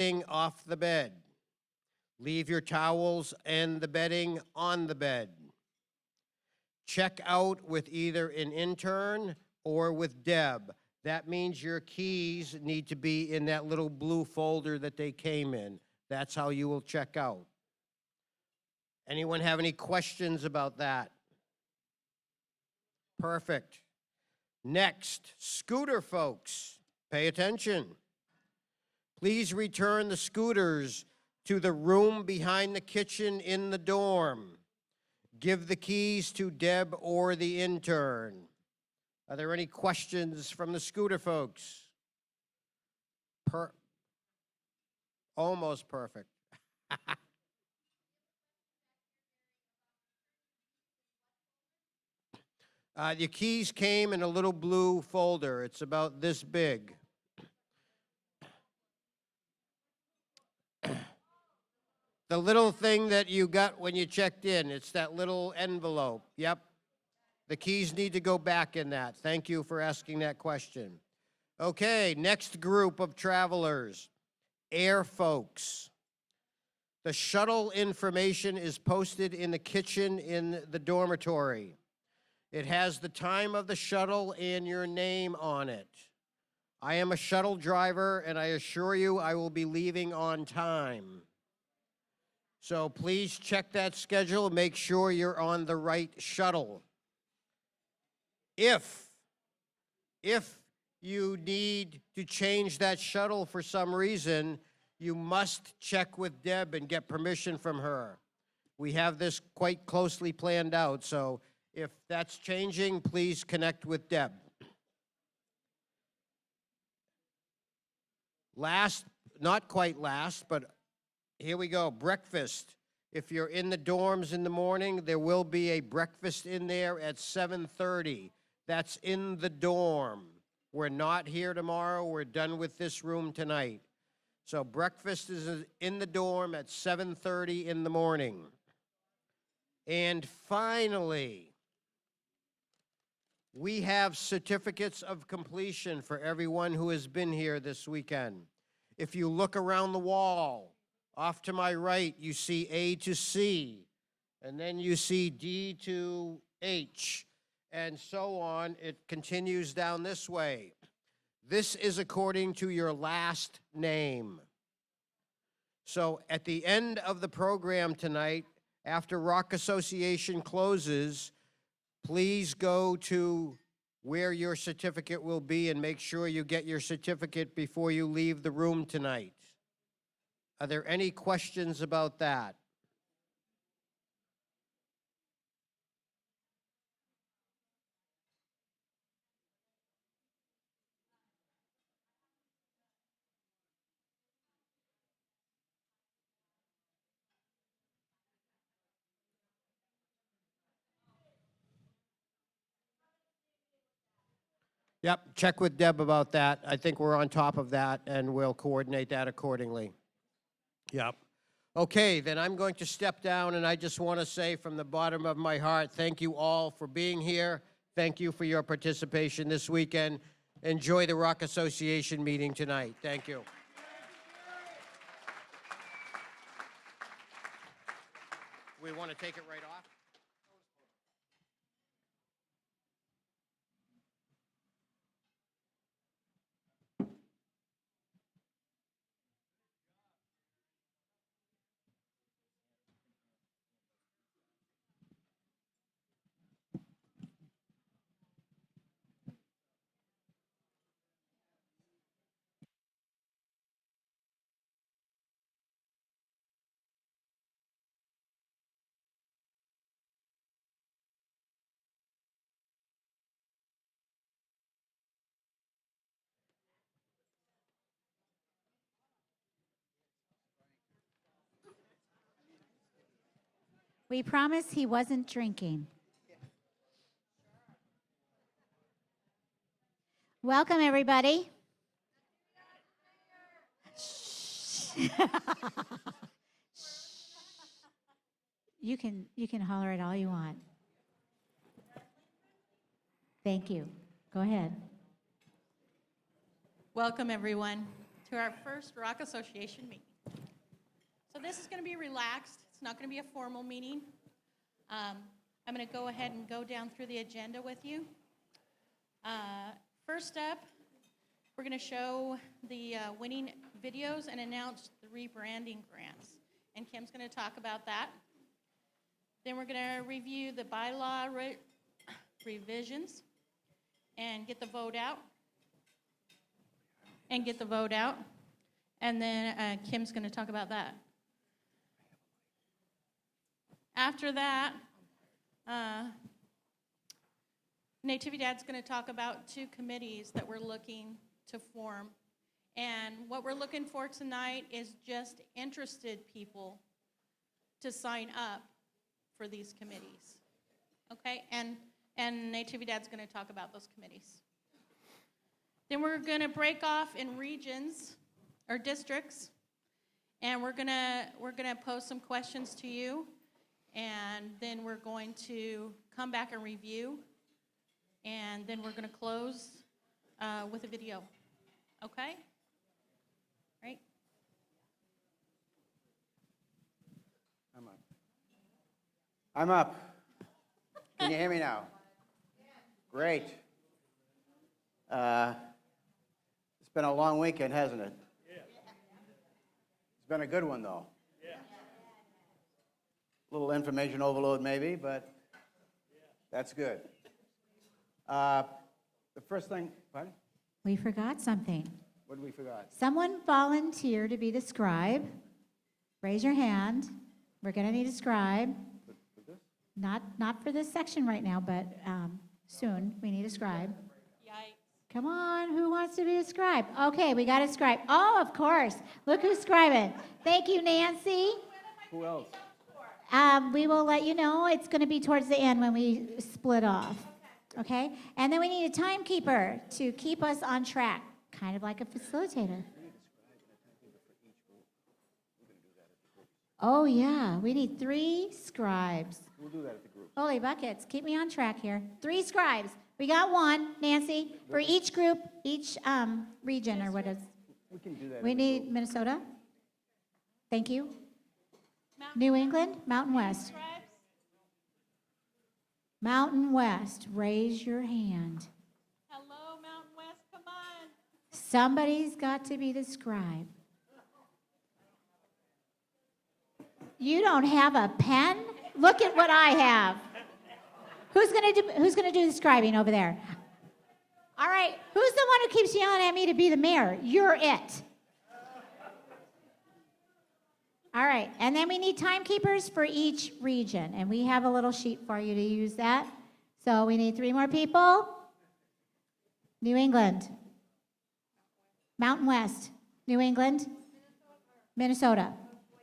off the bed. Leave your towels and the bedding on the bed. Check out with either an intern or with Deb. That means your keys need to be in that little blue folder that they came in. That's how you will check out. Anyone have any questions about that? Perfect. Next, scooter folks, pay attention. Please return the scooters to the room behind the kitchen in the dorm. Give the keys to Deb or the intern. Are there any questions from the scooter folks? Almost perfect. Your keys came in a little blue folder. It's about this big. The little thing that you got when you checked in, it's that little envelope. Yep. The keys need to go back in that. Thank you for asking that question. Okay, next group of travelers, air folks. The shuttle information is posted in the kitchen in the dormitory. It has the time of the shuttle and your name on it. I am a shuttle driver, and I assure you I will be leaving on time. So please check that schedule and make sure you're on the right shuttle. If you need to change that shuttle for some reason, you must check with Deb and get permission from her. We have this quite closely planned out, so if that's changing, please connect with Deb. Last, not quite last, but here we go, breakfast. If you're in the dorms in the morning, there will be a breakfast in there at 7:30. That's in the dorm. We're not here tomorrow. We're done with this room tonight. So breakfast is in the dorm at 7:30 in the morning. And finally, we have certificates of completion for everyone who has been here this weekend. If you look around the wall, off to my right, you see A to C, and then you see D to H, and so on. It continues down this way. This is according to your last name. So at the end of the program tonight, after ROC Association closes, please go to where your certificate will be and make sure you get your certificate before you leave the room tonight. Are there any questions about that? Yep, check with Deb about that. I think we're on top of that, and we'll coordinate that accordingly. Yep. Okay, then I'm going to step down, and I just want to say from the bottom of my heart, thank you all for being here. Thank you for your participation this weekend. Enjoy the ROC Association meeting tonight. Thank you. We want to take it right off? We promise he wasn't drinking. Welcome, everybody. You can holler it all you want. Thank you. Go ahead. Welcome, everyone, to our first ROC Association meeting. So this is going to be relaxed. It's not going to be a formal meeting. I'm going to go ahead and go down through the agenda with you. First up, we're going to show the winning videos and announce the rebranding grants. And Kim's going to talk about that. Then we're going to review the bylaw revisions and get the vote out. And then Kim's going to talk about that. After that, Nativity Dad's going to talk about 2 committees that we're looking to form. And what we're looking for tonight is just interested people to sign up for these committees. Okay? And Nativity Dad's going to talk about those committees. Then we're going to break off in regions or districts, and we're going to pose some questions to you, and then we're going to come back and review, and then we're going to close with a video. Okay? Right? I'm up. Can you hear me now? Great. It's been a long weekend, hasn't it? It's been a good one, though. A little information overload, maybe, but that's good. The first thing, pardon? We forgot something. What did we forgot? Someone volunteer to be the scribe. Raise your hand. We're going to need a scribe. For this? Not for this section right now, but soon we need a scribe. Yikes. Come on, who wants to be a scribe? Okay, we got a scribe. Oh, of course. Look who's scribing. Thank you, Nancy. Who else? We will let you know. It's going to be towards the end when we split off. Okay? And then we need a timekeeper to keep us on track, kind of like a facilitator. Oh, yeah. We need 3 scribes. We'll do that at the group. Holy buckets. Keep me on track here. 3 scribes. We got 1, Nancy, for each group, each region, or what is. We can do that. We need Minnesota. Thank you. New England, Mountain West. Scribes? Mountain West, raise your hand. Hello, Mountain West, come on. Somebody's got to be the scribe. You don't have a pen? Look at what I have. Who's gonna do the scribing over there? All right, who's the one who keeps yelling at me to be the mayor? You're it. All right, and then we need timekeepers for each region, and we have a little sheet for you to use that. So we need 3 more people. New England. Mountain West. New England. Minnesota.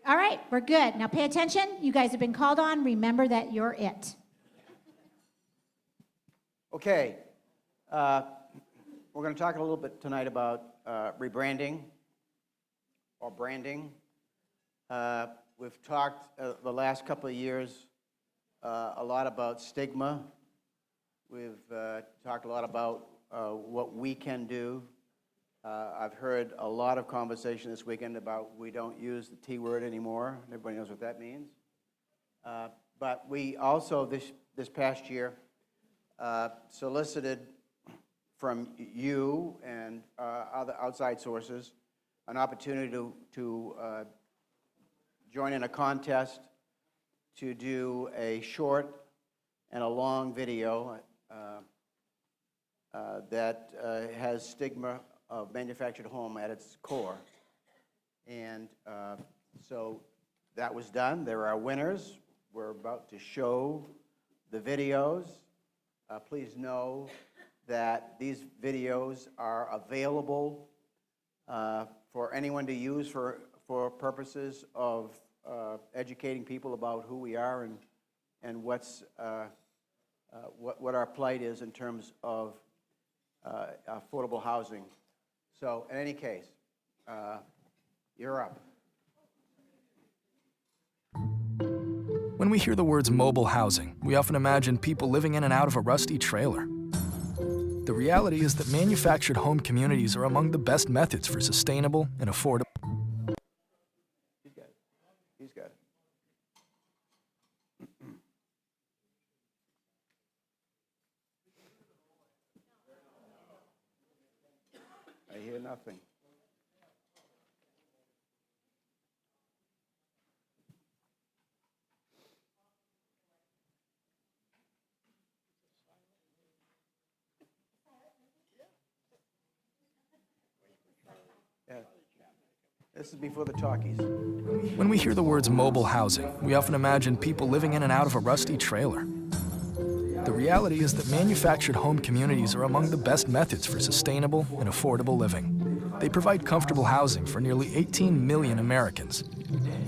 All right, we're good. Now pay attention. You guys have been called on. Remember that you're it. Okay. We're going to talk a little bit tonight about rebranding or branding. We've talked the last couple of years a lot about stigma. We've talked a lot about what we can do. I've heard a lot of conversation this weekend about we don't use the T word anymore. Everybody knows what that means. But we also, this past year, solicited from you and other outside sources an opportunity to join in a contest to do a short and a long video that has stigma of manufactured home at its core. And so that was done. There are winners. We're about to show the videos. Please know that these videos are available for anyone to use for purposes of educating people about who we are and what our plight is in terms of affordable housing. So in any case, you're up. When we hear the words mobile housing, we often imagine people living in and out of a rusty trailer. The reality is that manufactured home communities are among the best methods for sustainable and affordable. He's got it. He's got it. I hear nothing. Yeah. This is before the talkies. When we hear the words mobile housing, we often imagine people living in and out of a rusty trailer. The reality is that manufactured home communities are among the best methods for sustainable and affordable living. They provide comfortable housing for nearly 18 million Americans.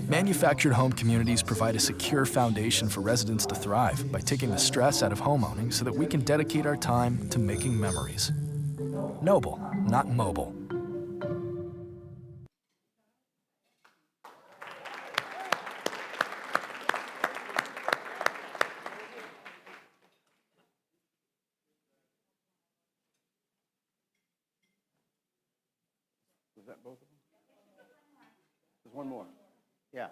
Manufactured home communities provide a secure foundation for residents to thrive by taking the stress out of homeowning so that we can dedicate our time to making memories. Noble, not mobile. Was that both of them? There's one more. Yeah.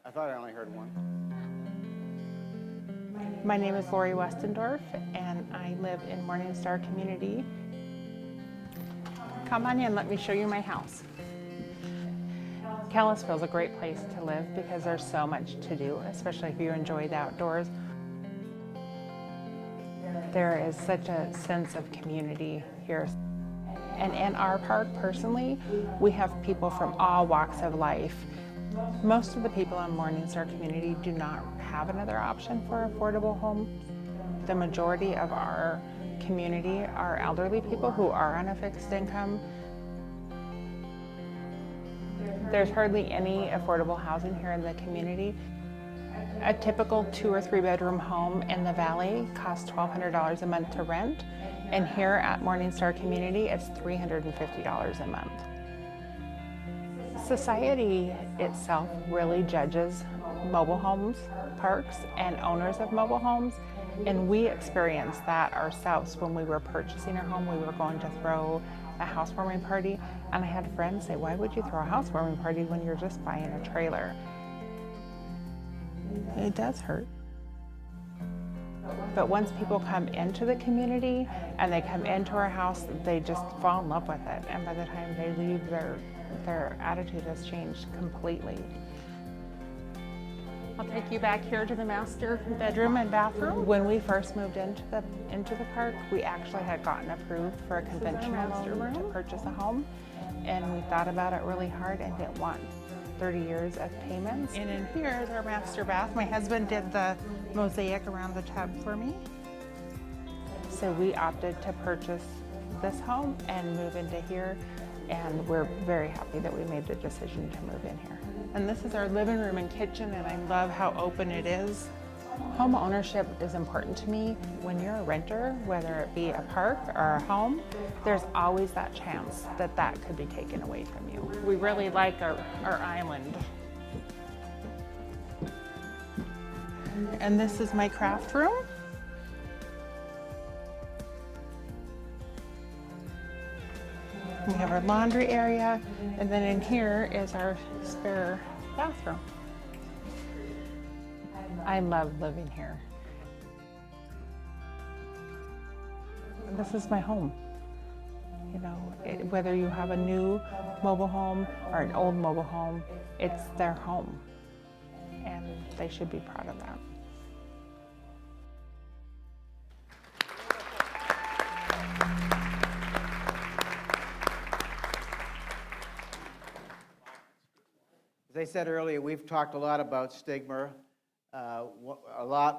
I thought I only heard one. My name is Lori Westendorf, and I live in Morningstar Community. Come on in, let me show you my house. Kalispell's a great place to live because there's so much to do, especially if you enjoy the outdoors. There is such a sense of community here. And in our park, personally, we have people from all walks of life. Most of the people in Morningstar Community do not have another option for affordable homes. The majority of our community are elderly people who are on a fixed income. There's hardly any affordable housing here in the community. A typical 2 or 3 bedroom home in the valley costs $1,200 a month to rent. And here at Morningstar Community, it's $350 a month. Society itself really judges mobile homes, parks, and owners of mobile homes. And we experienced that ourselves when we were purchasing our home. We were going to throw a housewarming party. And I had friends say, why would you throw a housewarming party when you're just buying a trailer? It does hurt. But once people come into the community and they come into our house, they just fall in love with it. And by the time they leave, their attitude has changed completely. I'll take you back here to the master bedroom and bathroom. When we first moved into the park, we actually had gotten approved for a conventional loan to purchase a home. And we thought about it really hard and didn't want 30 years of payments. And in here is our master bath. My husband did the mosaic around the tub for me. So we opted to purchase this home and move into here, and we're very happy that we made the decision to move in here. And this is our living room and kitchen, and I love how open it is. Home ownership is important to me. When you're a renter, whether it be a park or a home, there's always that chance that that could be taken away from you. We really like our island. And this is my craft room. We have our laundry area, and then in here is our spare bathroom. I love living here. This is my home. You know, whether you have a new mobile home or an old mobile home, it's their home, and they should be proud of that. As I said earlier, we've talked a lot about stigma.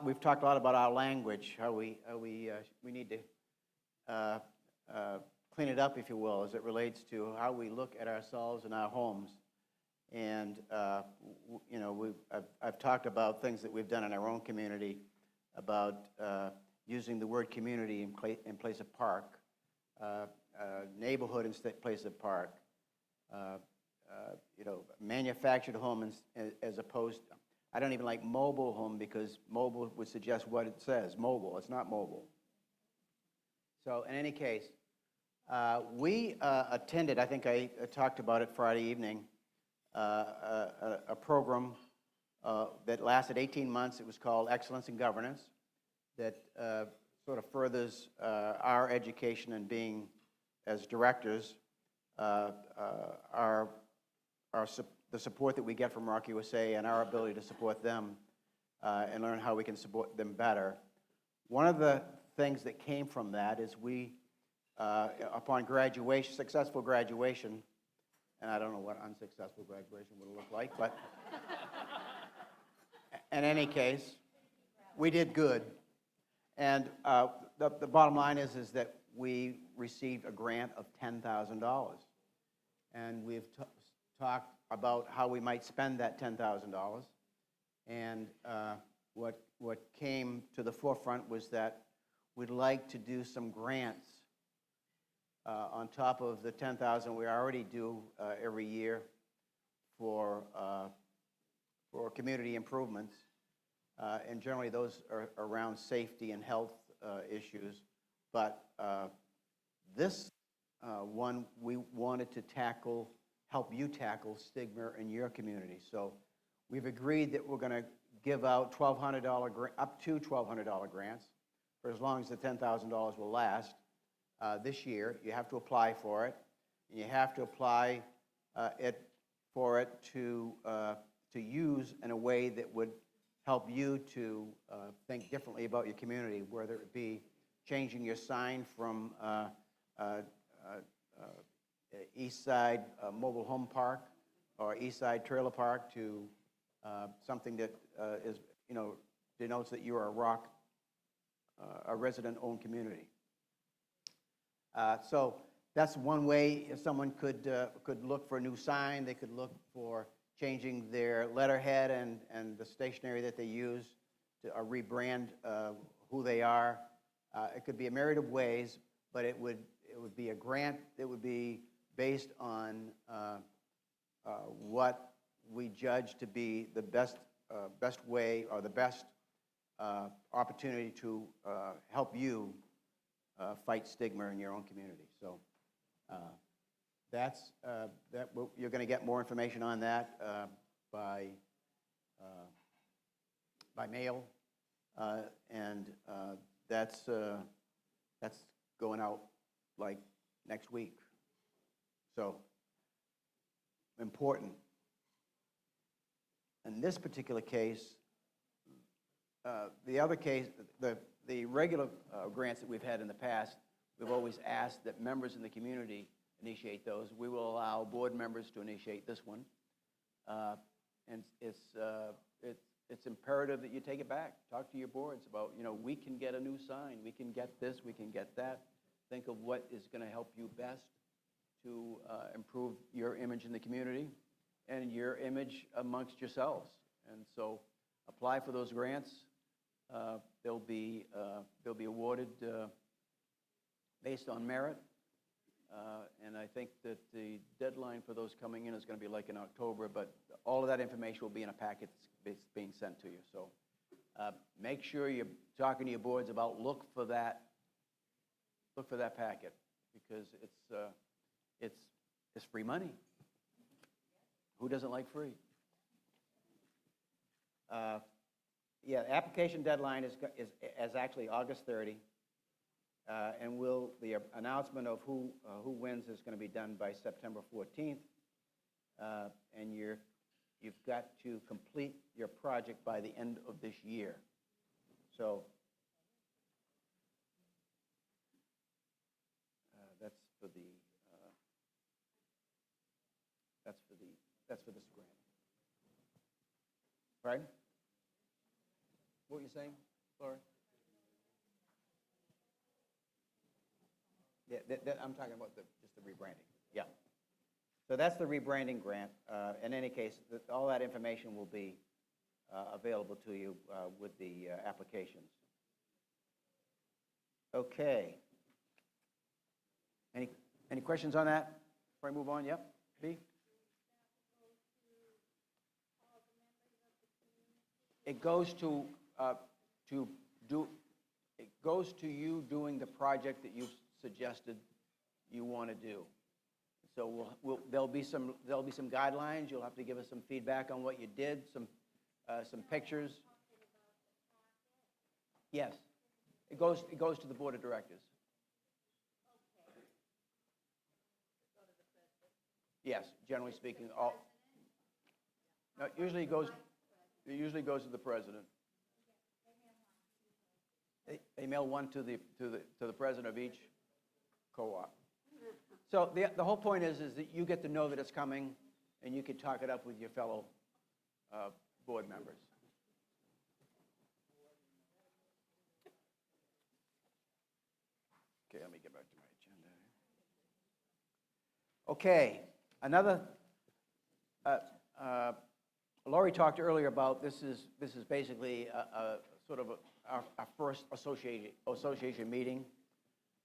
We've talked a lot about our language, how we need to clean it up, if you will, as it relates to how we look at ourselves and our homes. And you know, I've talked about things that we've done in our own community about using the word community in place of park, neighborhood in place of park. You know, manufactured home as opposed. I don't even like mobile home because mobile would suggest what it says, mobile. It's not mobile. So in any case, we attended, I think I talked about it Friday evening, a program that lasted 18 months. It was called Excellence in Governance, that sort of furthers our education and being as directors, the support that we get from ROC USA and our ability to support them and learn how we can support them better. One of the things that came from that is we, upon graduation, successful graduation, and I don't know what unsuccessful graduation would look like, but in any case, we did good. And the bottom line is that we received a grant of $10,000. And we've talked about how we might spend that $10,000. And what came to the forefront was that we'd like to do some grants on top of the $10,000 we already do every year for community improvements. And generally those are around safety and health issues. But this one we wanted to help you tackle stigma in your community. So we've agreed that we're going to give out up to $1,200 grants for as long as the $10,000 will last. This year, you have to apply for it, and you have to apply for it to use in a way that would help you to think differently about your community, whether it be changing your sign from East Side Mobile Home Park or East Side Trailer Park to something that denotes that you are a resident-owned community. So that's one way someone could look for a new sign. They could look for changing their letterhead and the stationery that they use to rebrand who they are. It could be a myriad of ways, but it would be a grant that would be based on what we judge to be the best way or the best opportunity to help you fight stigma in your own community. So you're going to get more information on that by mail, and that's going out like next week. So important. In this particular case, the other case, the regular grants that we've had in the past, we've always asked that members in the community initiate those. We will allow board members to initiate this one. And it's imperative that you take it back. Talk to your boards about, we can get a new sign, we can get this, we can get that. Think of what is going to help you best to improve your image in the community and your image amongst yourselves. And so apply for those grants. They'll be awarded based on merit. And I think that the deadline for those coming in is going to be like in October, but all of that information will be in a packet that's being sent to you. So make sure you're talking to your boards about look for that packet, because it's free money. Who doesn't like free? Yeah, the application deadline is actually August 30. And the announcement of who wins is going to be done by September 14th. And you've got to complete your project by the end of this year. So that's for this grant. Right? What were you saying, Laura? Yeah, I'm talking about just the rebranding. Yeah. So that's the rebranding grant. In any case, all that information will be available to you with the applications. Okay. Any questions on that before I move on? Yep. B? It goes to it goes to you doing the project that you've suggested you want to do. So there'll be some guidelines. You'll have to give us some feedback on what you did, some pictures. Yes, it goes to the board of directors. Yes, generally speaking, no, it usually goes to the president. They mail one to the president of each co-op. So the whole point is that you get to know that it's coming, and you can talk it up with your fellow board members. Okay, let me get back to my agenda. Okay, another. Laurie talked earlier about this is basically a sort of our first association meeting,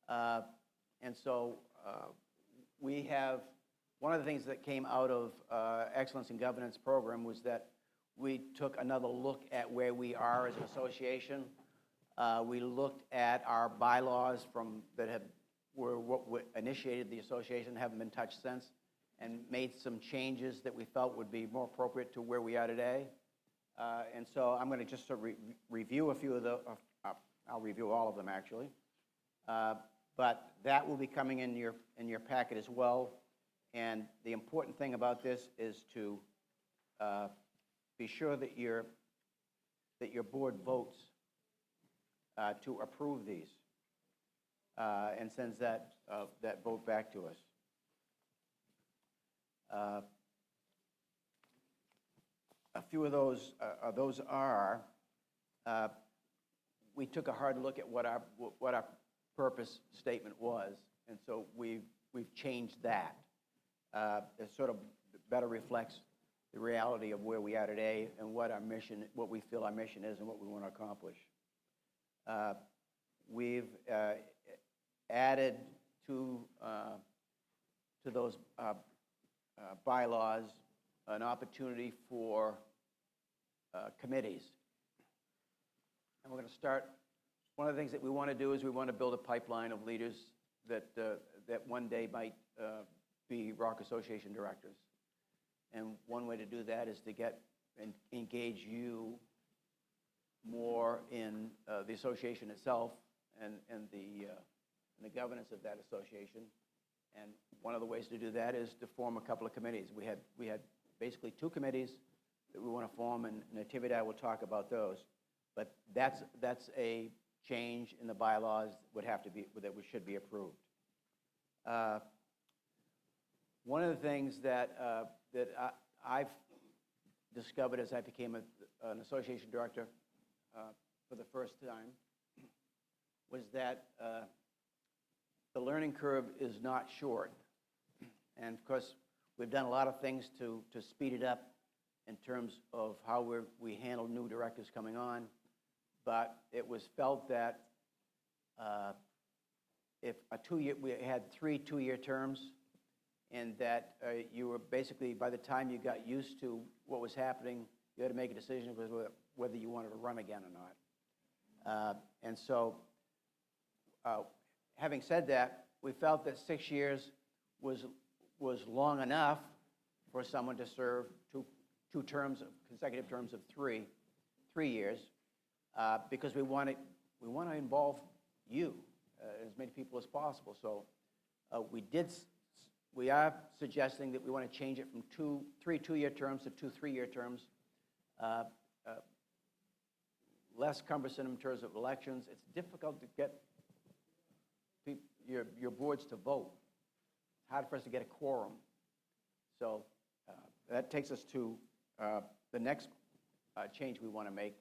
and so we have one of the things that came out of Excellence in Governance program was that we took another look at where we are as an association. We looked at our bylaws were what initiated the association, haven't been touched since, and made some changes that we felt would be more appropriate to where we are today. And so I'm going to just sort of review a few of I'll review all of them actually. But that will be coming in your packet as well. And the important thing about this is to be sure that your board votes to approve these and sends that vote back to us. A few of those are we took a hard look at what our purpose statement was, and so we've changed that. It sort of better reflects the reality of where we are today and what we feel our mission is and what we want to accomplish. We've added to those bylaws an opportunity for committees. And we're going to start, one of the things that we want to do is we want to build a pipeline of leaders that one day might be ROC Association directors. And one way to do that is to get and engage you more in the association itself and the governance of that association. And one of the ways to do that is to form a couple of committees. We had basically 2 committees that we want to form, and Natividad will talk about those. But that's a change in the bylaws that should be approved. One of the things that I've discovered as I became an association director for the first time was that the learning curve is not short. And of course, we've done a lot of things to speed it up in terms of how we handle new directors coming on. But it was felt that if we had 3 2-year terms, and that you were basically, by the time you got used to what was happening, you had to make a decision whether you wanted to run again or not. And so, having said that, we felt that 6 years was long enough for someone to serve two terms, consecutive terms of 3 years, because we want to involve you, as many people as possible. So we are suggesting that we want to change it from 3 2-year terms to 2 3-year terms. Less cumbersome in terms of elections. It's difficult to get your boards to vote. It's hard for us to get a quorum. So that takes us to the next change we want to make,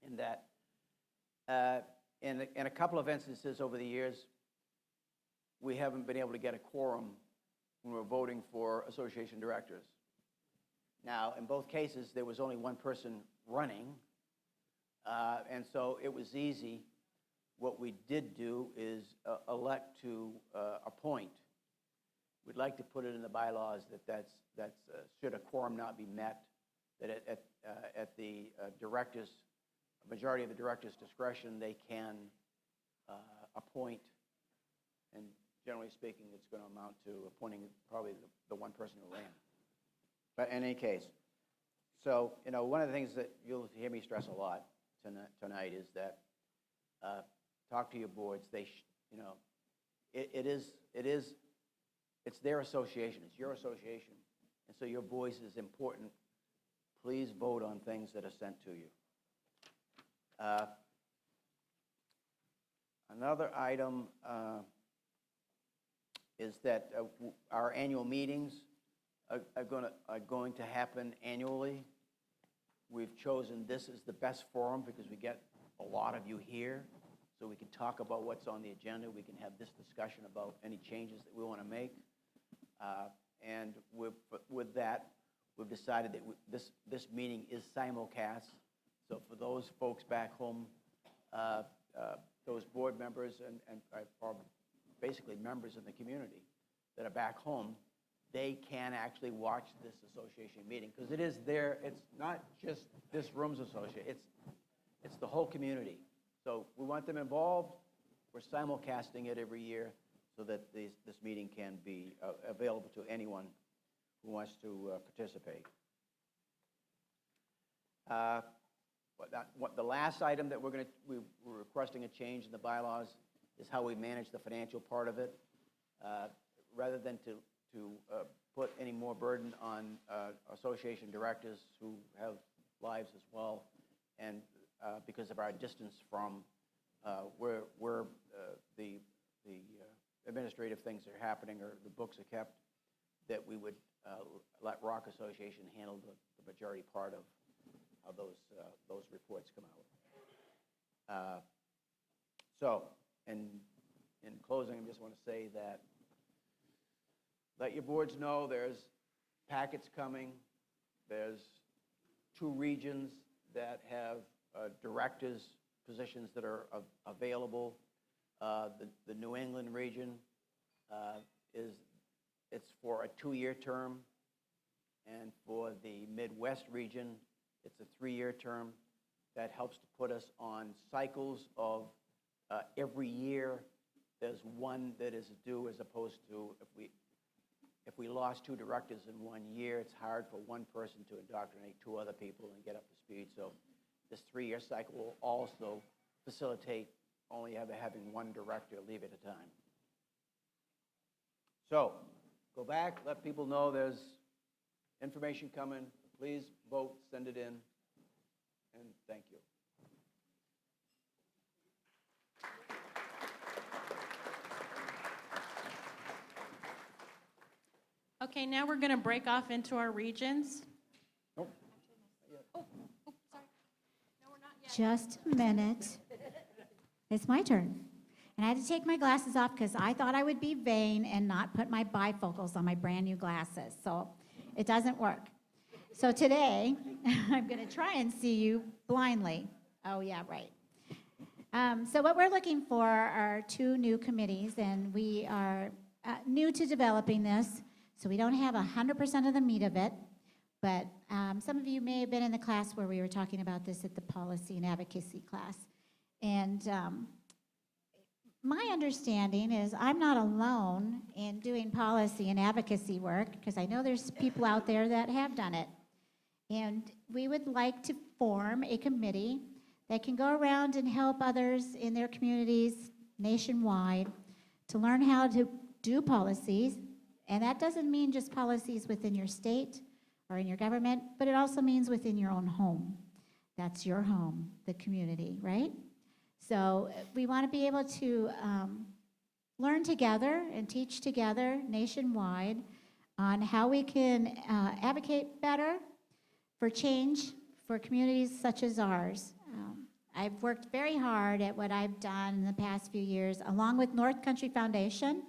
in that in a couple of instances over the years, we haven't been able to get a quorum when we're voting for association directors. Now, in both cases, there was only one person running, and so it was easy. What we did do is elect to appoint. We'd like to put it in the bylaws that's should a quorum not be met, that at the director's majority of the director's discretion, they can appoint, and generally speaking, it's going to amount to appointing probably the one person who ran. But in any case, so, one of the things that you'll hear me stress a lot tonight is that talk to your boards. It's their association. It's your association. And so your voice is important. Please vote on things that are sent to you. Another item is that our annual meetings are going to happen annually. We've chosen this as the best forum because we get a lot of you here, so we can talk about what's on the agenda. We can have this discussion about any changes that we want to make. And with that, we've decided that this meeting is simulcast. So for those folks back home, those board members and are basically members of the community that are back home, they can actually watch this association meeting because it's not just this room's association, it's the whole community. So we want them involved. We're simulcasting it every year so that this meeting can be available to anyone who wants to participate. The last item that we're requesting a change in the bylaws is how we manage the financial part of it. Rather than to put any more burden on association directors who have lives as well, and because of our distance from where the administrative things are happening or the books are kept, that we would let ROC Association handle the majority part of how those reports come out. So, in closing, I just want to say that let your boards know there's packets coming. There's 2 regions that have directors' positions that are available. The New England region it's for a 2-year term, and for the Midwest region, it's a 3-year term. That helps to put us on cycles of every year there's one that is due, as opposed to if we lost 2 directors in 1 year, it's hard for one person to indoctrinate 2 other people and get up to speed. So this 3-year cycle will also facilitate only having one director leave at a time. So go back, let people know there's information coming. Please vote, send it in, and thank you. Okay, now we're going to break off into our regions. Nope. Oh, sorry. No, we're not yet. Just a minute. It's my turn. And I had to take my glasses off because I thought I would be vain and not put my bifocals on my brand new glasses. So it doesn't work. So today, I'm going to try and see you blindly. Oh, yeah, right. So what we're looking for are 2 new committees, and we are new to developing this, so we don't have 100% of the meat of it. But some of you may have been in the class where we were talking about this at the policy and advocacy class. And my understanding is I'm not alone in doing policy and advocacy work, because I know there's people out there that have done it. And we would like to form a committee that can go around and help others in their communities nationwide to learn how to do policies. And that doesn't mean just policies within your state or in your government, but it also means within your own home. That's your home, the community, right? So we want to be able to learn together and teach together nationwide on how we can advocate better for change for communities such as ours. I've worked very hard at what I've done in the past few years, along with North Country Foundation,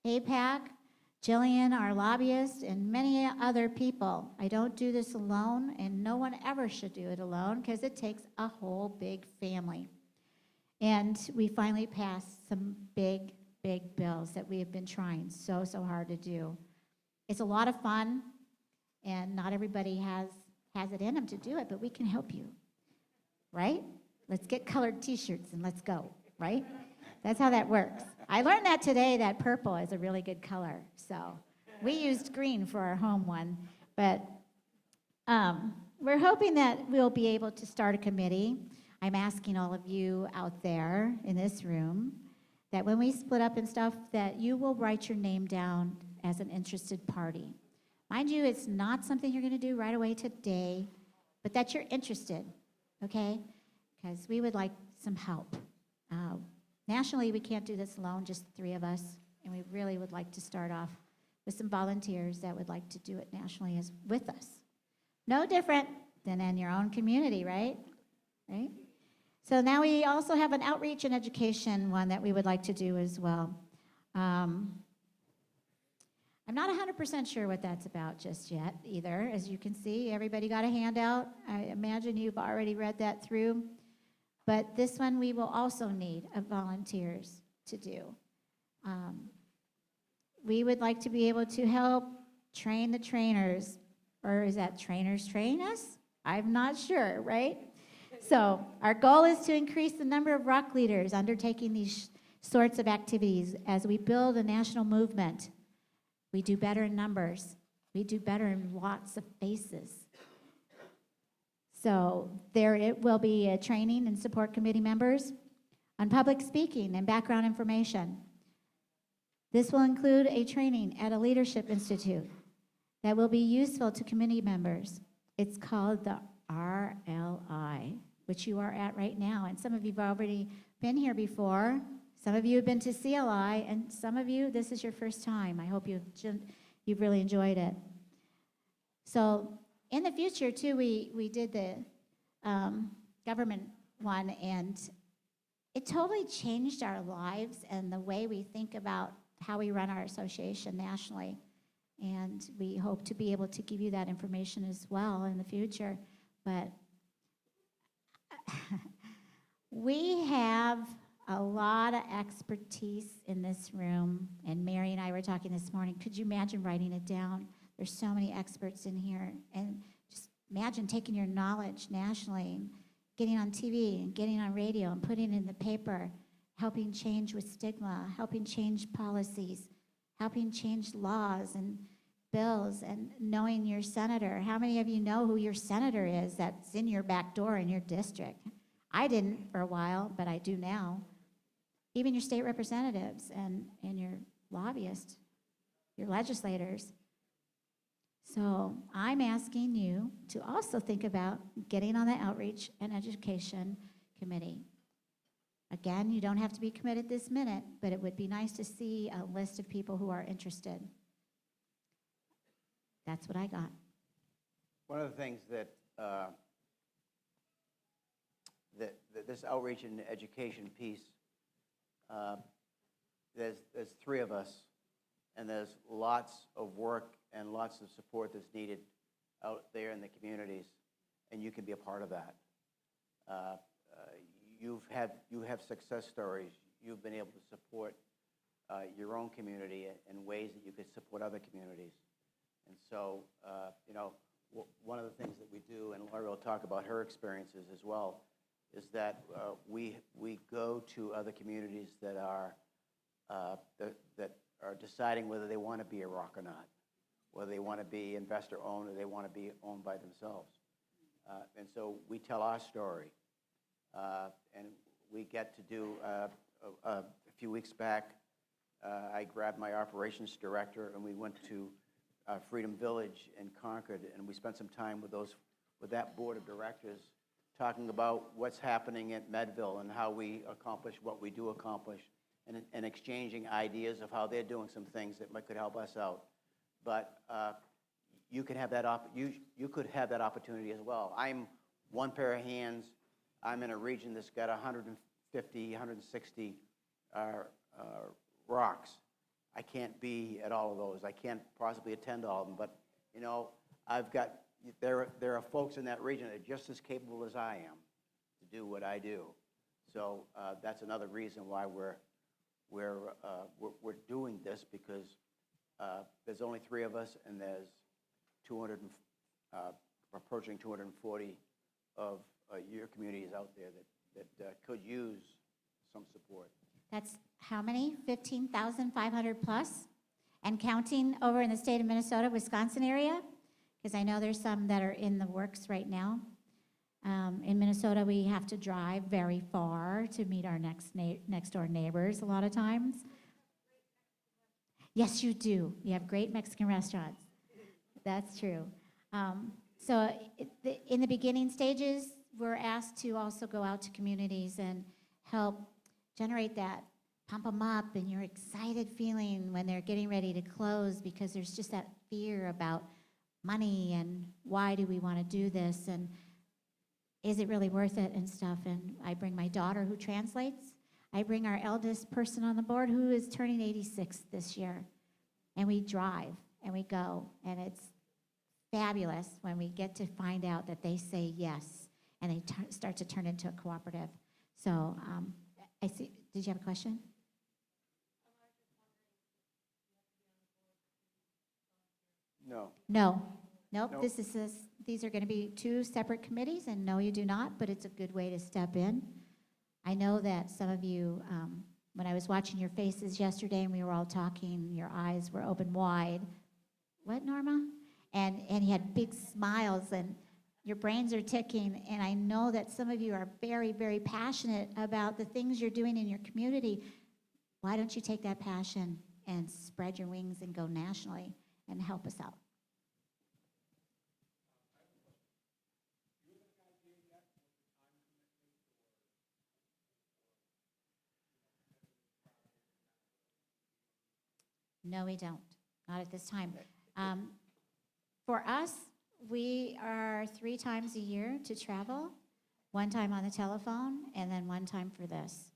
APAC, Jillian, our lobbyist, and many other people. I don't do this alone, and no one ever should do it alone, because it takes a whole big family. And we finally passed some big, big bills that we have been trying so hard to do. It's a lot of fun, and not everybody has it in them to do it, but we can help you, right? Let's get colored t-shirts and let's go, right? That's how that works. I learned that today, that purple is a really good color. So we used green for our home one, but we're hoping that we'll be able to start a committee. I'm asking all of you out there in this room that when we split up and stuff, that you will write your name down as an interested party. Mind you, it's not something you're going to do right away today, but that you're interested, okay? Because we would like some help. Nationally, we can't do this alone, just the three of us, and we really would like to start off with some volunteers that would like to do it nationally as with us. No different than in your own community, right? Right? So now we also have an outreach and education one that we would like to do as well. I'm not 100% sure what that's about just yet either. As you can see, everybody got a handout. I imagine you've already read that through. But this one we will also need volunteers to do. We would like to be able to help train the trainers, or is that trainers train us? I'm not sure, right? So our goal is to increase the number of ROC leaders undertaking these sorts of activities as we build a national movement. We do better in numbers. We do better in lots of faces. So there it will be a training and support committee members on public speaking and background information. This will include a training at a leadership institute that will be useful to committee members. It's called the RLI, which you are at right now. And some of you have already been here before. Some of you have been to CLI, and some of you, this is your first time. I hope you've really enjoyed it. So in the future, too, we did the government one, and it totally changed our lives and the way we think about how we run our association nationally. And we hope to be able to give you that information as well in the future. But we have a lot of expertise in this room, and Mary and I were talking this morning. Could you imagine writing it down? There's so many experts in here, and just imagine taking your knowledge nationally and getting on TV and getting on radio and putting it in the paper, helping change with stigma, helping change policies, helping change laws and bills, and knowing your senator. How many of you know who your senator is that's in your back door in your district? I didn't for a while, but I do now. Even your state representatives and your lobbyists, your legislators. So I'm asking you to also think about getting on the Outreach and Education Committee. Again, you don't have to be committed this minute, but it would be nice to see a list of people who are interested. That's what I got. One of the things that this outreach and education piece, there's three of us, and there's lots of work and lots of support that's needed out there in the communities, and you can be a part of that. You have success stories. You've been able to support your own community in ways that you could support other communities. And so, one of the things that we do, and Laurie will talk about her experiences as well, is that we go to other communities that are deciding whether they want to be a ROC or not, whether they want to be investor-owned or they want to be owned by themselves. And so we tell our story. And we get to do, a few weeks back, I grabbed my operations director and we went to Freedom Village in Concord, and we spent some time with that board of directors talking about what's happening at Medville and how we accomplish what we do accomplish, and exchanging ideas of how they're doing some things that could help us out. But you could have that you could have that opportunity as well. I'm one pair of hands. I'm in a region that's got 150, 160 ROCs. I can't be at all of those. I can't possibly attend all of them. But there are folks in that region that are just as capable as I am to do what I do. So that's another reason why we're doing this, because there's only three of us, and there's approaching 240 of your communities out there that could use some support. That's how many? 15,500 plus? And counting over in the state of Minnesota, Wisconsin area? Because I know there's some that are in the works right now. In Minnesota, we have to drive very far to meet our next door neighbors a lot of times. Yes, you do. You have great Mexican restaurants. That's true. So in the beginning stages, we're asked to also go out to communities and help generate that, pump them up, and your excited feeling when they're getting ready to close, because there's just that fear about money and why do we want to do this and is it really worth it and stuff. And I bring my daughter who translates. I bring our eldest person on the board who is turning 86 this year. And we drive and we go, and it's fabulous when we get to find out that they say yes and they start to turn into a cooperative. So I see. Did you have a question? No. No. Nope. Nope. These are going to be two separate committees, and no, you do not, but it's a good way to step in. I know that some of you, when I was watching your faces yesterday and we were all talking, your eyes were open wide. What, Norma? And you had big smiles, and your brains are ticking, and I know that some of you are very, very passionate about the things you're doing in your community. Why don't you take that passion and spread your wings and go nationally and help us out? No, we don't. Not at this time. For us, we are 3 times a year to travel, 1 time on the telephone, and then 1 time for this.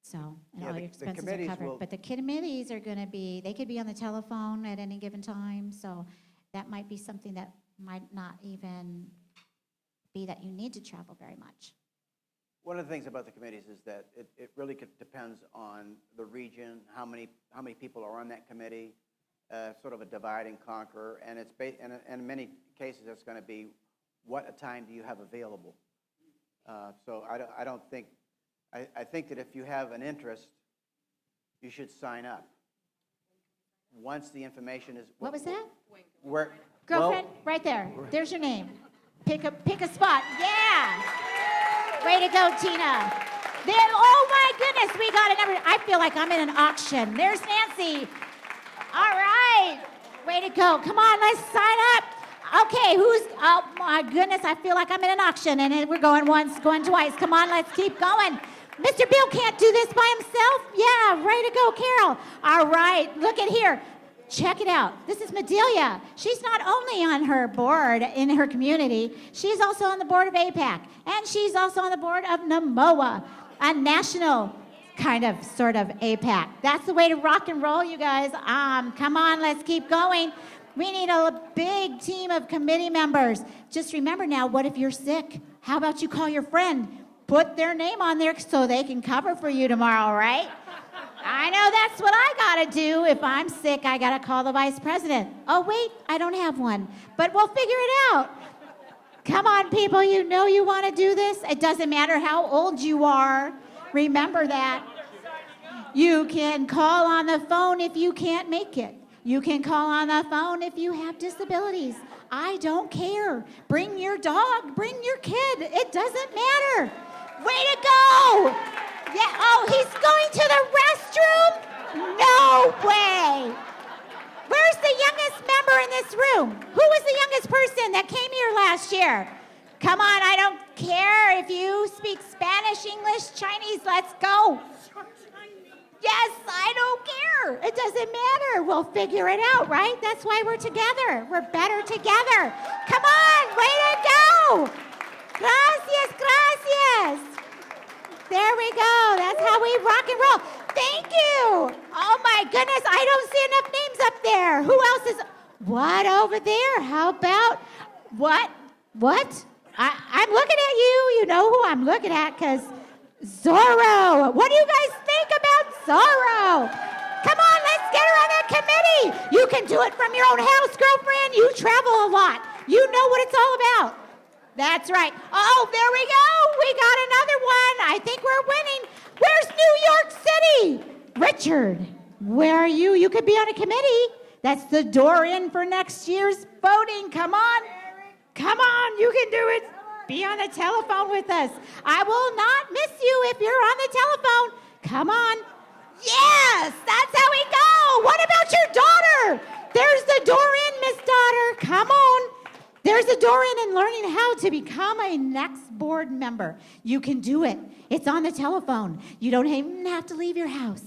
So, and Yeah, all the- your the expenses are committees covered. will- But the committees are going to be, they could be on the telephone at any given time, so that might be something that might not even be that you need to travel very much. One of the things about the committees is that it really depends on the region, how many people are on that committee, sort of a divide and conquer, and and in many cases it's going to be what a time do you have available. So I don't think, I think that if you have an interest, you should sign up. Once the information is... What was that? Where, Girlfriend, right there. There's your name. Pick a spot. Yeah. Way to go, Tina. Oh my goodness, we got a number. I feel like I'm in an auction. There's Nancy. All right. Way to go. Come on, let's sign up. Okay, oh my goodness, I feel like I'm in an auction, and we're going once, going twice. Come on, let's keep going. Mr. Bill can't do this by himself. Yeah, way to go, Carol. All right, look at here. Check it out. This is Medelia. She's not only on her board in her community, she's also on the board of APAC, and she's also on the board of NAMOA, a national kind of sort of APAC. That's the way to rock and roll, you guys. Come on, let's keep going. We need a big team of committee members. Just remember now, what if you're sick? How about you call your friend? Put their name on there so they can cover for you tomorrow, right? I know that's what I gotta do. If I'm sick, I gotta call the vice president. Oh, wait, I don't have one. But we'll figure it out. Come on, people, you know you wanna do this. It doesn't matter how old you are. Remember that. You can call on the phone if you can't make it. You can call on the phone if you have disabilities. I don't care. Bring your dog, bring your kid. It doesn't matter. Way to go. Yeah. Oh, he's going to the restroom? No way. Where's the youngest member in this room? Who was the youngest person that came here last year? Come on, I don't care if you speak Spanish, English, Chinese. Let's go. Yes, I don't care. It doesn't matter. We'll figure it out, right? That's why we're together. We're better together. Come on, way to go. Gracias, gracias. There we go. That's how we rock and roll. Thank you. Oh my goodness, I don't see enough names up there. Who else is, what over there? How about, what? I'm looking at you. You know who I'm looking at, because Zorro. What do you guys think about Zorro? Come on, let's get her on that committee. You can do it from your own house, girlfriend. You travel a lot. You know what it's all about. That's right. Oh, there we go. We got another one. I think we're winning. Where's New York City? Richard, where are you? You could be on a committee. That's the door in for next year's voting. Come on. Come on, you can do it. Be on the telephone with us. I will not miss you if you're on the telephone. Come on. Yes, that's how we go. What about your daughter? There's the door in, Miss Daughter. Come on. There's a door in learning how to become a next board member. You can do it. It's on the telephone. You don't even have to leave your house.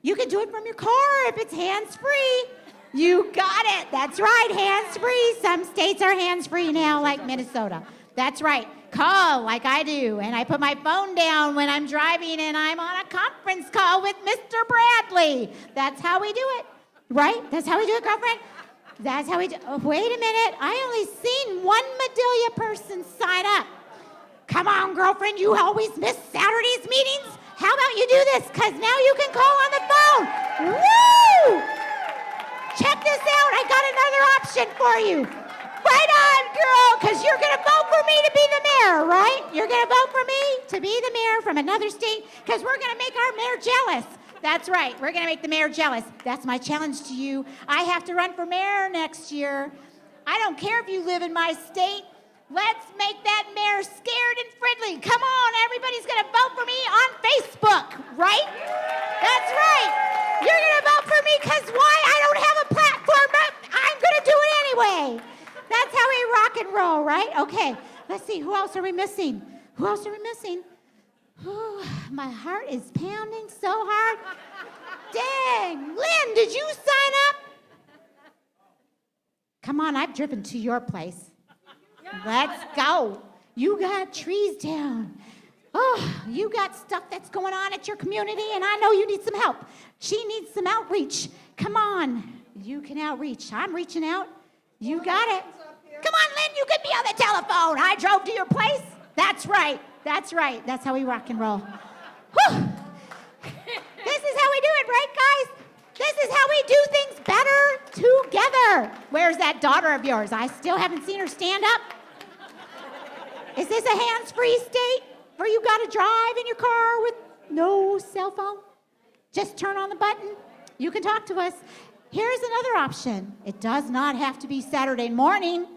You can do it from your car if it's hands-free. You got it. That's right, hands-free. Some states are hands-free now, like Minnesota. That's right. Call like I do, and I put my phone down when I'm driving and I'm on a conference call with Mr. Bradley. That's how we do it, right? That's how we do it, girlfriend? That's how we do it. Oh, wait a minute. I only seen one Medelia person sign up. Come on, girlfriend. You always miss Saturday's meetings. How about you do this? Because now you can call on the phone. Woo! Check this out. I got another option for you. Right on, girl, because you're going to vote for me to be the mayor, right? You're going to vote for me to be the mayor from another state because we're going to make our mayor jealous. That's right. We're going to make the mayor jealous. That's my challenge to you. I have to run for mayor next year. I don't care if you live in my state. Let's make that mayor scared and friendly. Come on, everybody's going to vote for me on Facebook, right? That's right. You're going to vote for me because why? I don't have a platform, but I'm going to do it anyway. That's how we rock and roll, right? Okay, let's see. Who else are we missing? Who else are we missing? Ooh, my heart is pounding so hard. Dang. Lynn, did you sign up? Come on, I've driven to your place. Let's go. You got trees down. Oh, you got stuff that's going on at your community, and I know you need some help. She needs some outreach. Come on. You can outreach. I'm reaching out. You got it. Come on, Lynn, you could be on the telephone. I drove to your place. That's right. That's right. That's how we rock and roll. Whew. This is how we do it, right, guys? This is how we do things better together. Where's that daughter of yours? I still haven't seen her stand up. Is this a hands-free state where you got to drive in your car with no cell phone? Just turn on the button. You can talk to us. Here's another option. It does not have to be Saturday morning.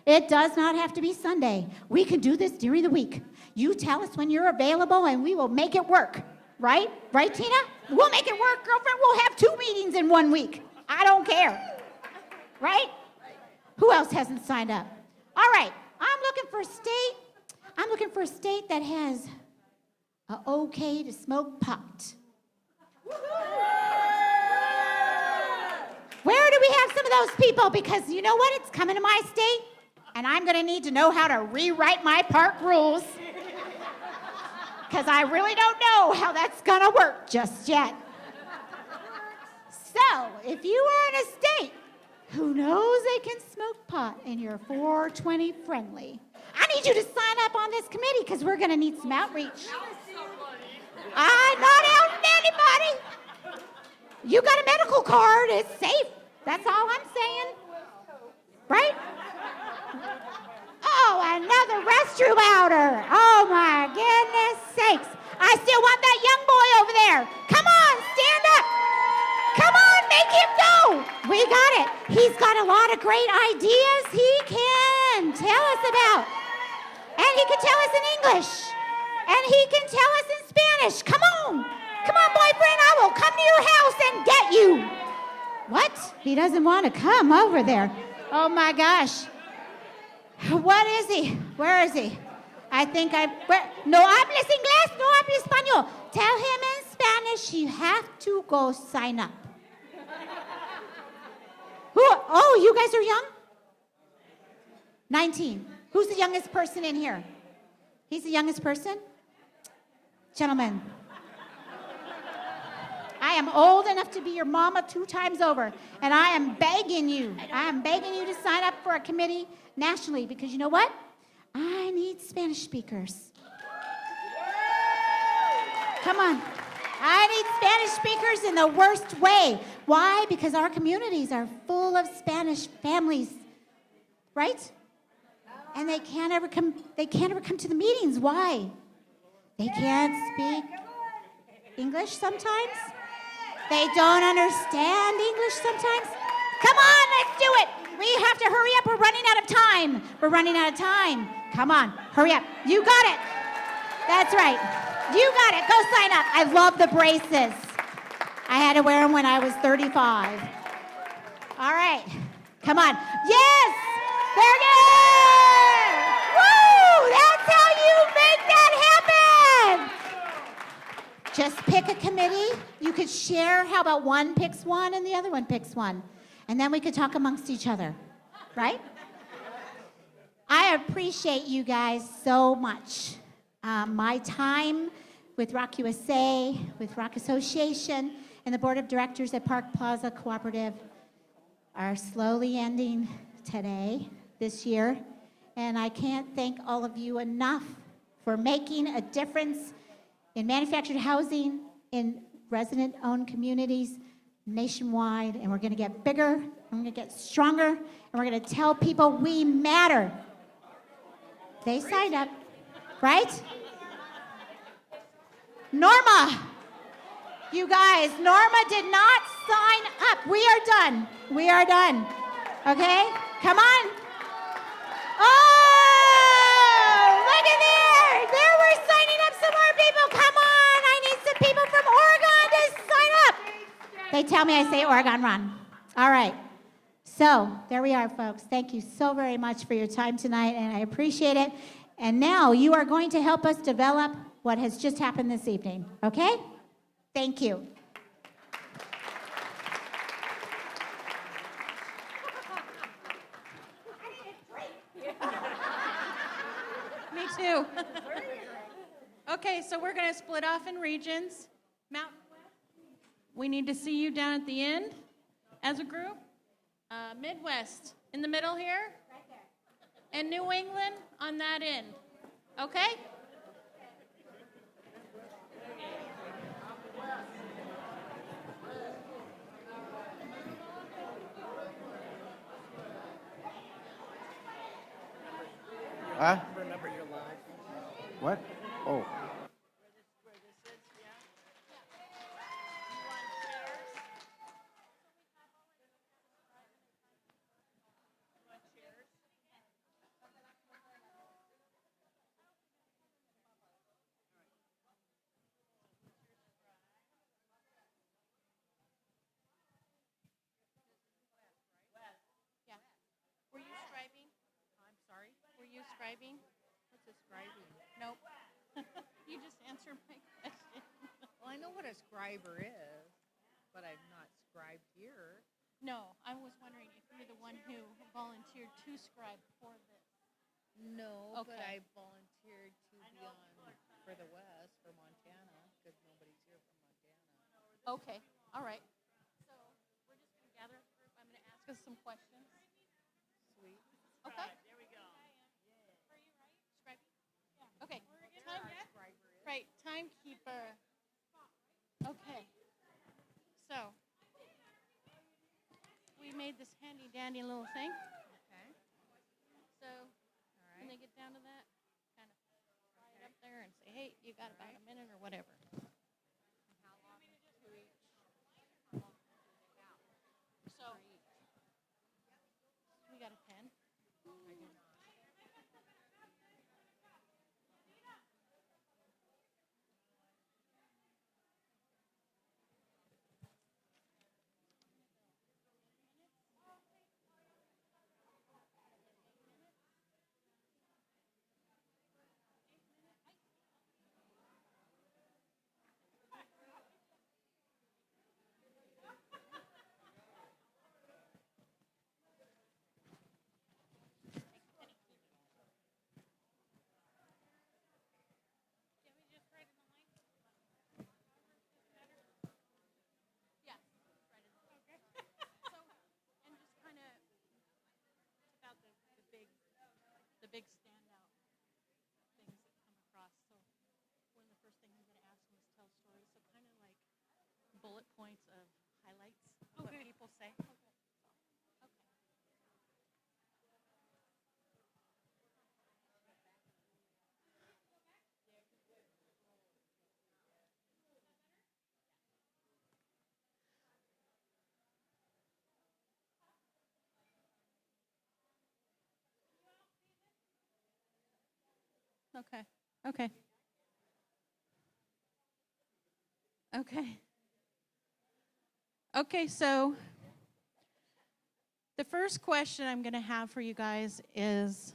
It does not have to be Sunday. We can do this during the week. You tell us when you're available and we will make it work. Right? Right, Tina? We'll make it work, girlfriend. We'll have 2 meetings in 1 week. I don't care. Right? Who else hasn't signed up? All right. I'm looking for a state that has a okay to smoke pot. Where do we have some of those people? Because you know what? It's coming to my state, and I'm going to need to know how to rewrite my park rules. Because I really don't know how that's going to work just yet. So, if you are in a state who knows they can smoke pot and you're 420 friendly, I need you to sign up on this committee because we're going to need some outreach. I'm not outing anybody. You got a medical card. It's safe. That's all I'm saying. Right? Oh, another restroom outer. Oh, my goodness sakes. I still want that young boy over there. Come on, stand up. Come on, make him go. We got it. He's got a lot of great ideas he can tell us about. And he can tell us in English. And he can tell us in Spanish. Come on. Come on, boyfriend. I will come to your house and get you. What? He doesn't want to come over there. Oh, my gosh. What is he? Where is he? I think no hables inglés, no hables español. Tell him in Spanish you have to go sign up. Oh, you guys are young? 19. Who's the youngest person in here? He's the youngest person? Gentlemen. I am old enough to be your mama 2 times over, and I am begging you to sign up for a committee nationally, because you know what? I need Spanish speakers. Come on. I need Spanish speakers in the worst way. Why? Because our communities are full of Spanish families. Right? and they can't ever come to the meetings. Why? They can't speak English sometimes. They don't understand English sometimes. Come on, let's do it. We have to hurry up. We're running out of time. We're running out of time. Come on, hurry up. You got it. That's right. You got it. Go sign up. I love the braces. I had to wear them when I was 35. All right. Come on. Yes! They're good! Woo! That's how you make that happen! Just pick a committee. You could share. How about one picks one and the other one picks one? And then we could talk amongst each other, right? I appreciate you guys so much. My time with ROC USA, with ROC Association, and the Board of Directors at Park Plaza Cooperative are slowly ending today, this year. And I can't thank all of you enough for making a difference in manufactured housing, in resident-owned communities nationwide. And we're going to get bigger, and we're going to get stronger, and we're going to tell people we matter. They signed up, right? Norma, you guys, Norma did not sign up. We are done. We are done. Okay? Come on. Oh, look at there. There we're signing up some more people. Come on. I need some people from Oregon to sign up. They tell me I say Oregon Run. All right. So there we are, folks. Thank you so very much for your time tonight, and I appreciate it. And now you are going to help us develop what has just happened this evening. Okay? Thank you. Me too. Okay, so we're going to split off in regions. Mountain West, we need to see you down at the end as a group. Midwest, in the middle here. Right there. And New England on that end. Okay? Huh? Remember your life. What? Oh. Were you scribing? I'm sorry? Were you scribing? What's a scribing? Nope. You just answered my question. Well, I know what a scriber is, but I've not scribed here. No, I was wondering if you're the one who volunteered to scribe for this. No, but Okay. I volunteered to be on for the West, for Montana, because nobody's here from Montana. Okay, all right. So we're just going to gather a group. I'm going to ask us some questions. Sweet. Okay. There we go. Are you right? Scribing? Yeah. Okay. Right, timekeeper. Okay. So we made this handy dandy little thing. Okay. So All when they right. get down to that, kind of fly it up there and say, hey, you got about a minute or whatever. How long to each? So we got a pen. Yeah, right in the okay. So, and just kind of pick out the big standout things that come across. So one of the first things I'm going to ask them is tell stories. So kind of like bullet points of highlights of what people say. Okay. Okay. Okay. Okay. Okay, so the first question I'm going to have for you guys is,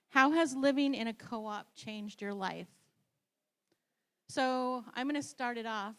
how has living in a co-op changed your life? So I'm going to start it off.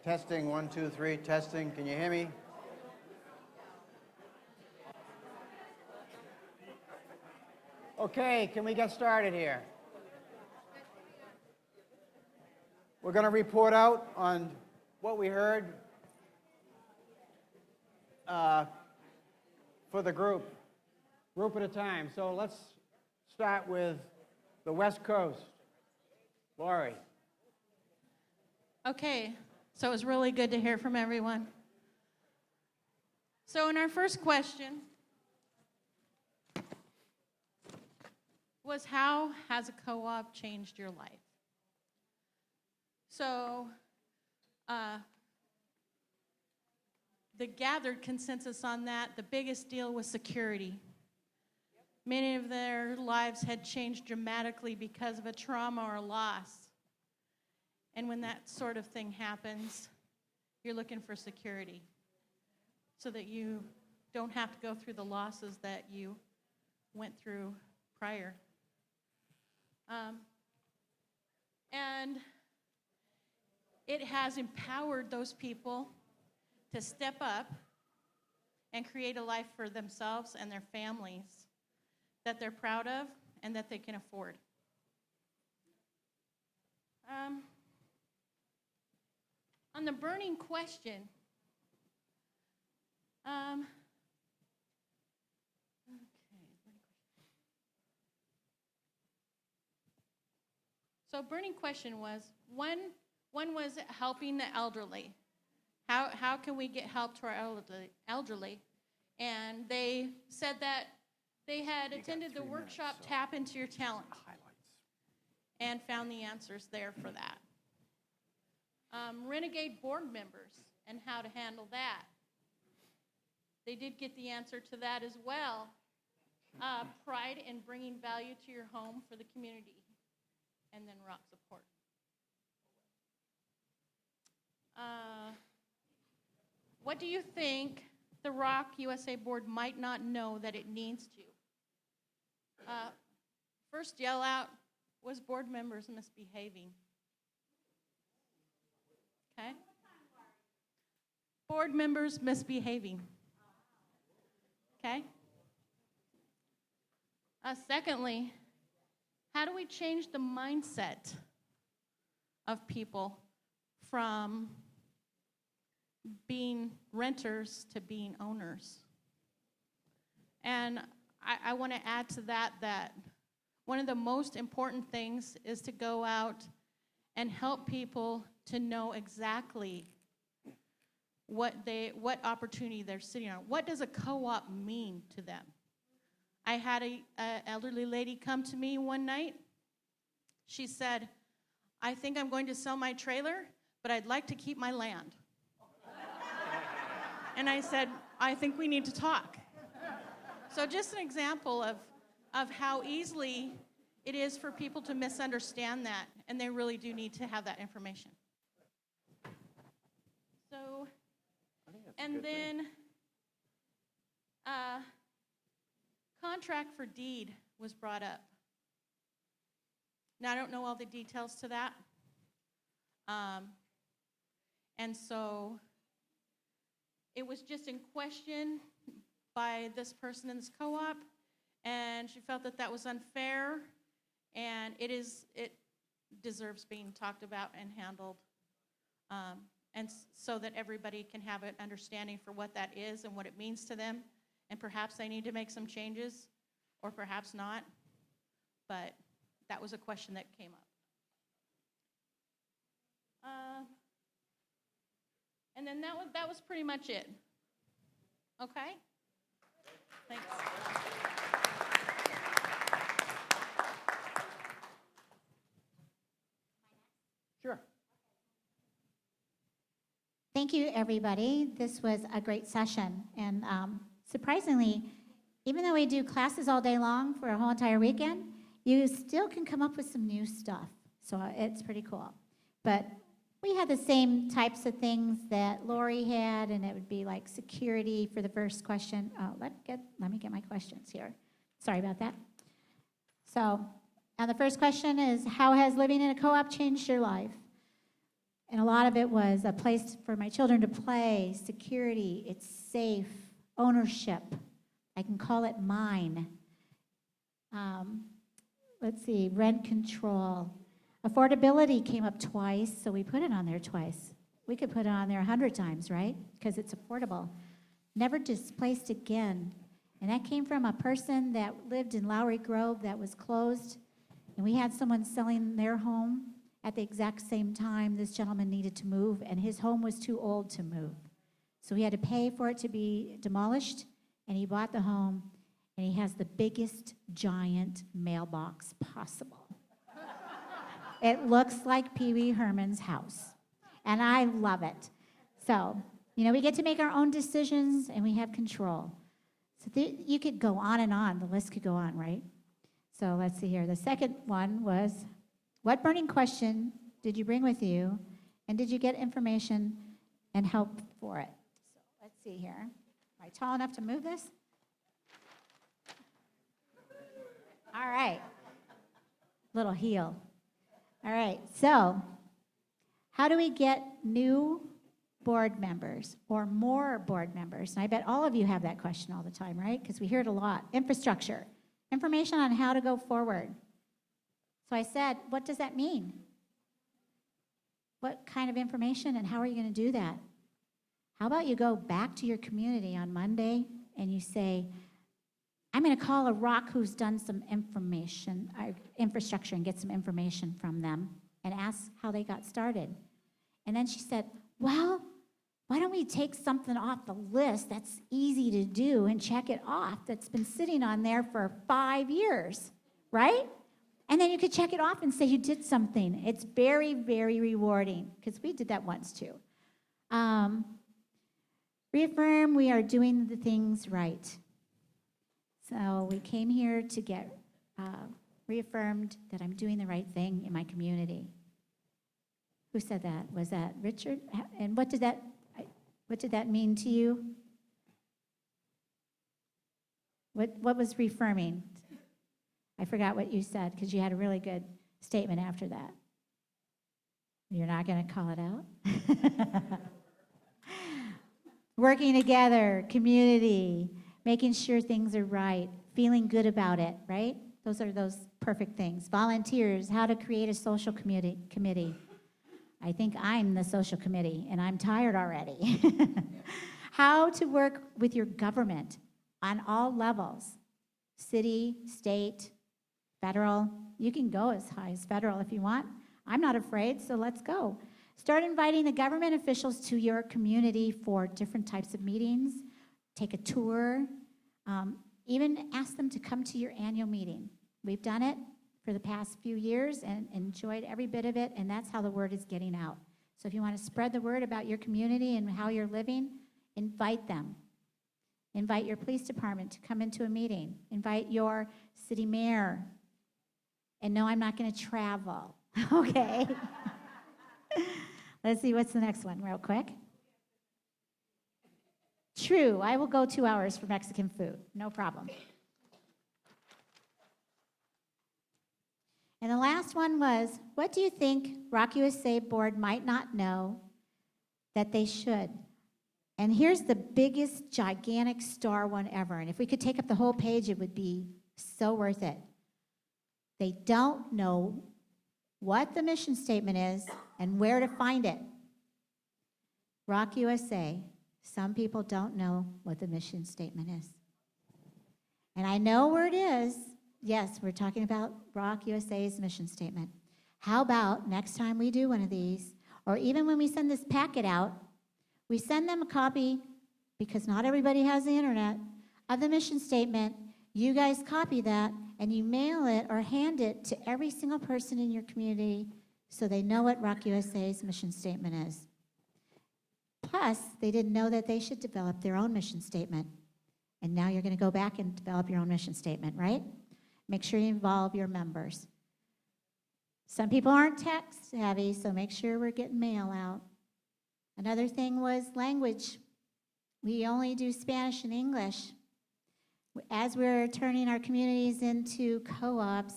Testing, 1, 2, 3, testing. Can you hear me? Okay, can we get started here? We're going to report out on what we heard for the group at a time. So let's start with the West Coast. Lori. Okay, so it was really good to hear from everyone. So in our first question was, how has a co-op changed your life? So the gathered consensus on that, the biggest deal was security. Many of their lives had changed dramatically because of a trauma or a loss. And when that sort of thing happens, you're looking for security so that you don't have to go through the losses that you went through prior. And it has empowered those people to step up and create a life for themselves and their families that they're proud of and that they can afford. On the burning question, So burning question was, one was helping the elderly. How can we get help to our elderly? And they said that they had attended the workshop Tap Into Your Talent and found the answers there for that. Renegade board members and how to handle that. They did get the answer to that as well. Pride in bringing value to your home for the community. And then ROC support. What do you think the ROC USA board might not know that it needs to? First yell out was board members misbehaving. Okay? Board members misbehaving. Okay? Secondly, how do we change the mindset of people from being renters to being owners? And I want to add to that one of the most important things is to go out and help people to know exactly what opportunity they're sitting on. What does a co-op mean to them? I had an elderly lady come to me one night. She said, I think I'm going to sell my trailer, but I'd like to keep my land. And I said, I think we need to talk. So just an example of how easily it is for people to misunderstand that, and they really do need to have that information. So, and then contract for deed was brought up. Now, I don't know all the details to that. And so it was just in question by this person in this co-op, and she felt that that was unfair, and it deserves being talked about and handled, and so that everybody can have an understanding for what that is and what it means to them, and perhaps they need to make some changes, or perhaps not, but that was a question that came up. And then that was pretty much it. Okay? Thanks. Sure. Thank you, everybody. This was a great session. And surprisingly, even though we do classes all day long for a whole entire weekend, you still can come up with some new stuff. So it's pretty cool. But we had the same types of things that Lori had, and it would be like security for the first question. Let me get my questions here. Sorry about that. So, and the first question is, how has living in a co-op changed your life? And a lot of it was a place for my children to play, security, it's safe, ownership. I can call it mine. Let's see, rent control. Affordability came up twice, so we put it on there twice. We could put it on there 100 times, right? Because it's affordable. Never displaced again. And that came from a person that lived in Lowry Grove that was closed, and we had someone selling their home at the exact same time this gentleman needed to move, and his home was too old to move. So he had to pay for it to be demolished, and he bought the home, and he has the biggest giant mailbox possible. It looks like Pee Wee Herman's house, and I love it. So, we get to make our own decisions, and we have control. So you could go on and on. The list could go on, right? So let's see here. The second one was, what burning question did you bring with you, and did you get information and help for it? So let's see here. Am I tall enough to move this? All right. Little heel. All right. So how do we get new board members or more board members? And I bet all of you have that question all the time, right? Because we hear it a lot. Infrastructure. Information on how to go forward. So I said, what does that mean? What kind of information and how are you going to do that? How about you go back to your community on Monday and you say, I'm going to call a ROC who's done some infrastructure and get some information from them and ask how they got started. And then she said, well, why don't we take something off the list that's easy to do and check it off that's been sitting on there for 5 years, right? And then you could check it off and say you did something. It's very, very rewarding, because we did that once too. Reaffirm we are doing the things right. So we came here to get reaffirmed that I'm doing the right thing in my community. Who said that? Was that Richard? And what did that mean to you? What was reaffirming? I forgot what you said, because you had a really good statement after that. You're not going to call it out? Working together, community, making sure things are right, feeling good about it, right? Those are those perfect things. Volunteers, how to create a social committee. I think I'm the social committee, and I'm tired already. How to work with your government on all levels, city, state, federal. You can go as high as federal if you want. I'm not afraid, so let's go. Start inviting the government officials to your community for different types of meetings. Take a tour. Even ask them to come to your annual meeting. We've done it for the past few years and enjoyed every bit of it, and that's how the word is getting out. So if you want to spread the word about your community and how you're living, invite them. Invite your police department to come into a meeting. Invite your city mayor. And no, I'm not going to travel, okay? Let's see, what's the next one, real quick? True, I will go 2 hours for Mexican food, no problem. And the last one was, what do you think ROC USA board might not know that they should? And here's the biggest, gigantic star one ever. And if we could take up the whole page, it would be so worth it. They don't know what the mission statement is and where to find it. ROC USA, some people don't know what the mission statement is. And I know where it is. Yes, we're talking about ROC USA's mission statement. How about next time we do one of these, or even when we send this packet out, we send them a copy, because not everybody has the internet, of the mission statement. You guys copy that, and you mail it or hand it to every single person in your community so they know what ROC USA's mission statement is. Plus, they didn't know that they should develop their own mission statement. And now you're going to go back and develop your own mission statement, right? Make sure you involve your members. Some people aren't tech savvy, so make sure we're getting mail out. Another thing was language. We only do Spanish and English. As we're turning our communities into co-ops,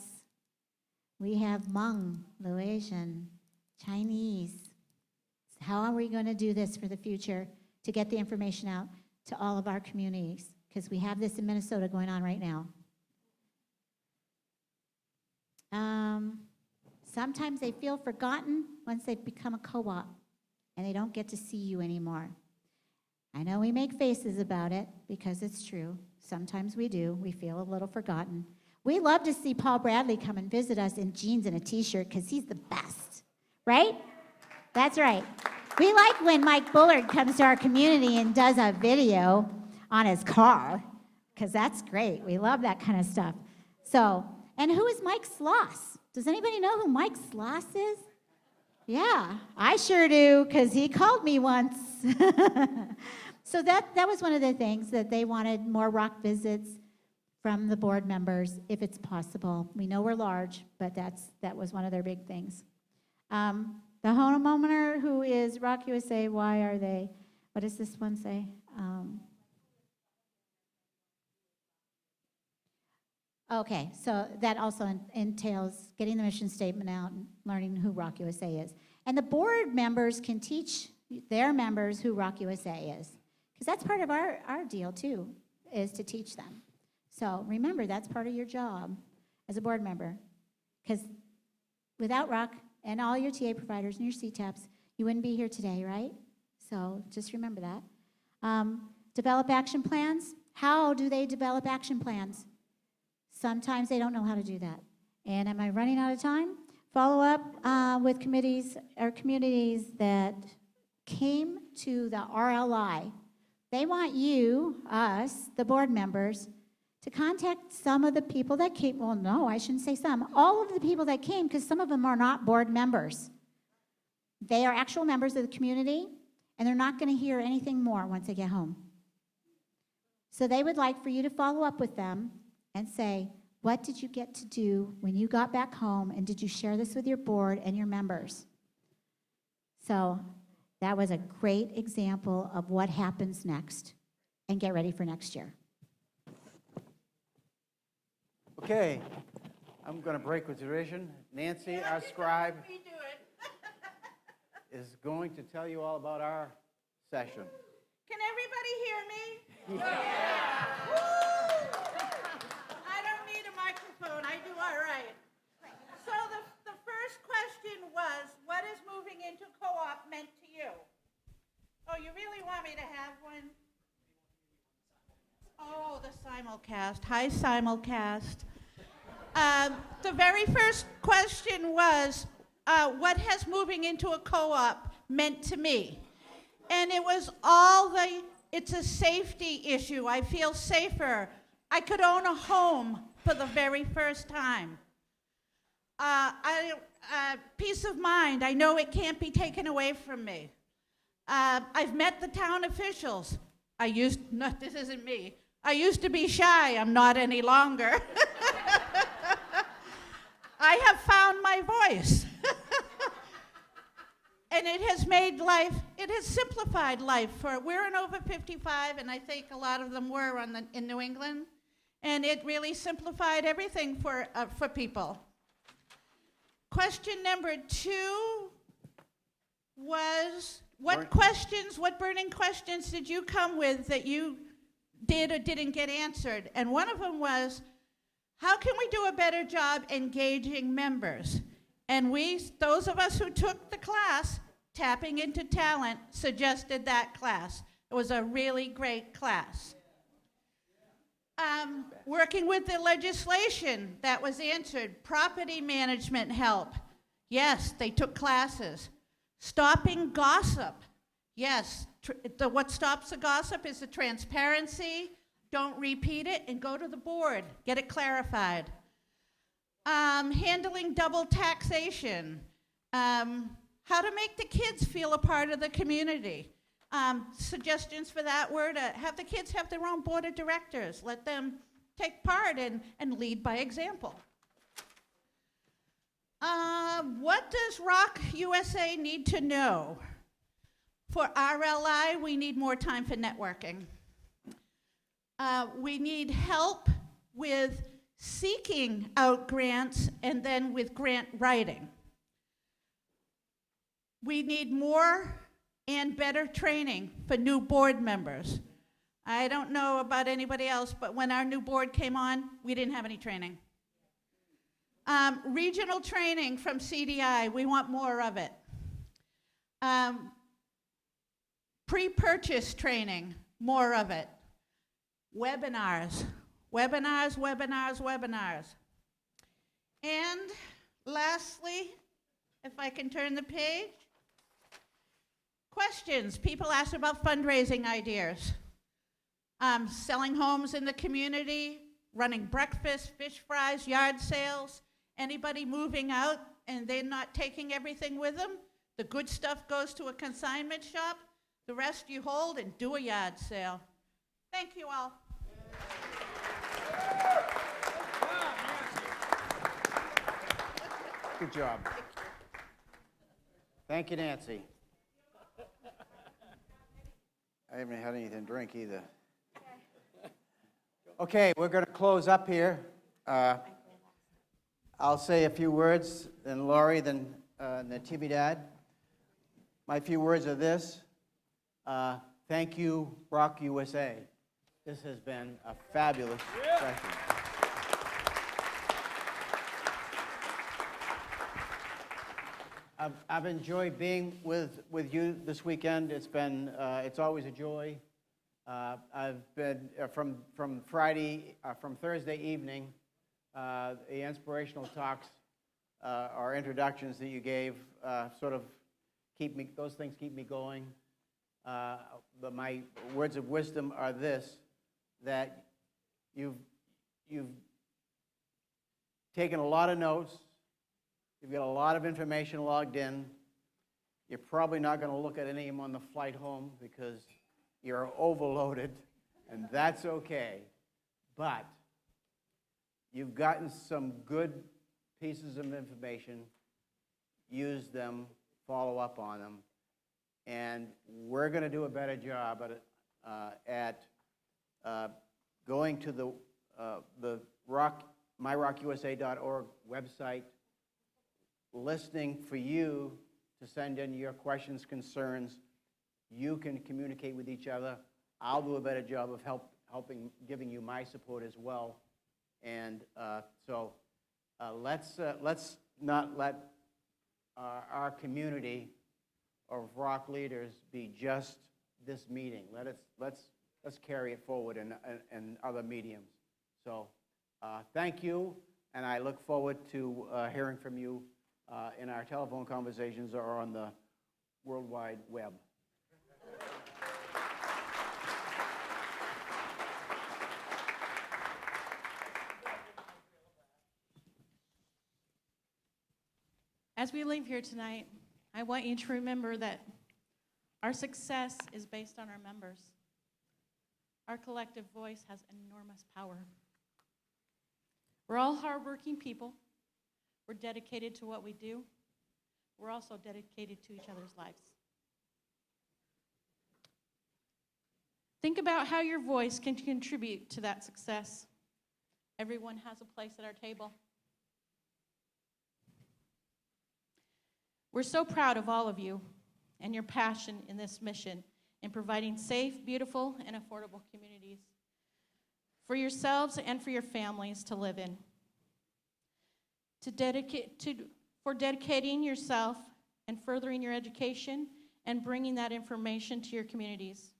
we have Hmong, Laotian, Chinese, how are we going to do this for the future to get the information out to all of our communities? Because we have this in Minnesota going on right now. Sometimes they feel forgotten once they become a co-op and they don't get to see you anymore. I know we make faces about it because it's true. Sometimes we do. We feel a little forgotten. We love to see Paul Bradley come and visit us in jeans and a t-shirt because he's the best, right? That's right. We like when Mike Bullard comes to our community and does a video on his car because that's great. We love that kind of stuff. So, and who is Mike Sloss? Does anybody know who Mike Sloss is? Yeah, I sure do, because he called me once. So that was one of the things that they wanted, more ROC visits from the board members, if it's possible. We know we're large, but that was one of their big things. The homeowner who is ROC USA, why are they, what does this one say? Okay, so that also entails getting the mission statement out and learning who ROC USA is. And the board members can teach their members who ROC USA is. Because that's part of our deal, too, is to teach them. So remember, that's part of your job as a board member. Because without ROC and all your TA providers and your CTAPs, you wouldn't be here today, right? So just remember that. Develop action plans. How do they develop action plans? Sometimes they don't know how to do that. And am I running out of time? Follow up with committees or communities that came to the RLI. They want you, us, the board members, to contact some of the people that came. Well, no, I shouldn't say some. All of the people that came, because some of them are not board members. They are actual members of the community, and they're not going to hear anything more once they get home. So they would like for you to follow up with them and say, what did you get to do when you got back home, and did you share this with your board and your members? So that was a great example of what happens next, and get ready for next year. Okay, I'm going to break with tradition. Nancy, our scribe, is going to tell you all about our session. Can everybody hear me? Yeah. Woo! I don't need a microphone. I do all right. So the first question was, what is moving into co-op meant to you? Oh, you really want me to have one? Oh, the simulcast. Hi, simulcast. The very first question was, what has moving into a co-op meant to me? And it was it's a safety issue. I feel safer. I could own a home for the very first time. Peace of mind. I know it can't be taken away from me. I've met the town officials. This isn't me. I used to be shy. I'm not any longer. I have found my voice. And it has simplified life we're in over 55, and I think a lot of them were in New England, and it really simplified everything for people. Question number 2 was, what burning questions did you come with that you did or didn't get answered? And one of them was, how can we do a better job engaging members? And those of us who took the class, Tapping into Talent, suggested that class. It was a really great class. Working with the legislation, that was answered. Property management help. Yes, they took classes. Stopping gossip. Yes, what stops the gossip is the transparency. Don't repeat it and go to the board. Get it clarified. Handling double taxation. How to make the kids feel a part of the community. Suggestions for that were to have the kids have their own board of directors. Let them take part and lead by example. What does ROC USA need to know? For RLI, we need more time for networking. We need help with seeking out grants and then with grant writing. We need more and better training for new board members. I don't know about anybody else, but when our new board came on, we didn't have any training. Regional training from CDI, we want more of it. Pre-purchase training, more of it. Webinars, webinars, webinars, webinars. And lastly, if I can turn the page, questions. People ask about fundraising ideas. Selling homes in the community, running breakfast, fish fries, yard sales. Anybody moving out and they're not taking everything with them, the good stuff goes to a consignment shop, the rest you hold and do a yard sale. Thank you all. Good job. Thank you, Nancy. I haven't had anything to drink either. Okay, we're going to close up here. I'll say a few words, then Laurie, then Natividad. My few words are this. Thank you, ROC USA. This has been a fabulous session. I've enjoyed being with you this weekend. It's always a joy. I've been from Thursday evening, the inspirational talks or introductions that you gave sort of those things keep me going. But my words of wisdom are this, that you've taken a lot of notes, you've got a lot of information logged in. You're probably not going to look at any of them on the flight home because you're overloaded, and that's okay. But you've gotten some good pieces of information, use them, follow up on them, and we're going to do a better job at going to the myrocusa.org website, listening for you to send in your questions, concerns. You can communicate with each other. I'll do a better job of giving you my support as well. And so let's not let our community of ROC leaders be just this meeting. Let's carry it forward in other mediums. So thank you, and I look forward to hearing from you in our telephone conversations or on the World Wide Web. As we leave here tonight, I want you to remember that our success is based on our members. Our collective voice has enormous power. We're all hardworking people. We're dedicated to what we do. We're also dedicated to each other's lives. Think about how your voice can contribute to that success. Everyone has a place at our table. We're so proud of all of you and your passion in this mission in providing safe, beautiful, and affordable communities for yourselves and for your families to live in. For dedicating yourself and furthering your education and bringing that information to your communities.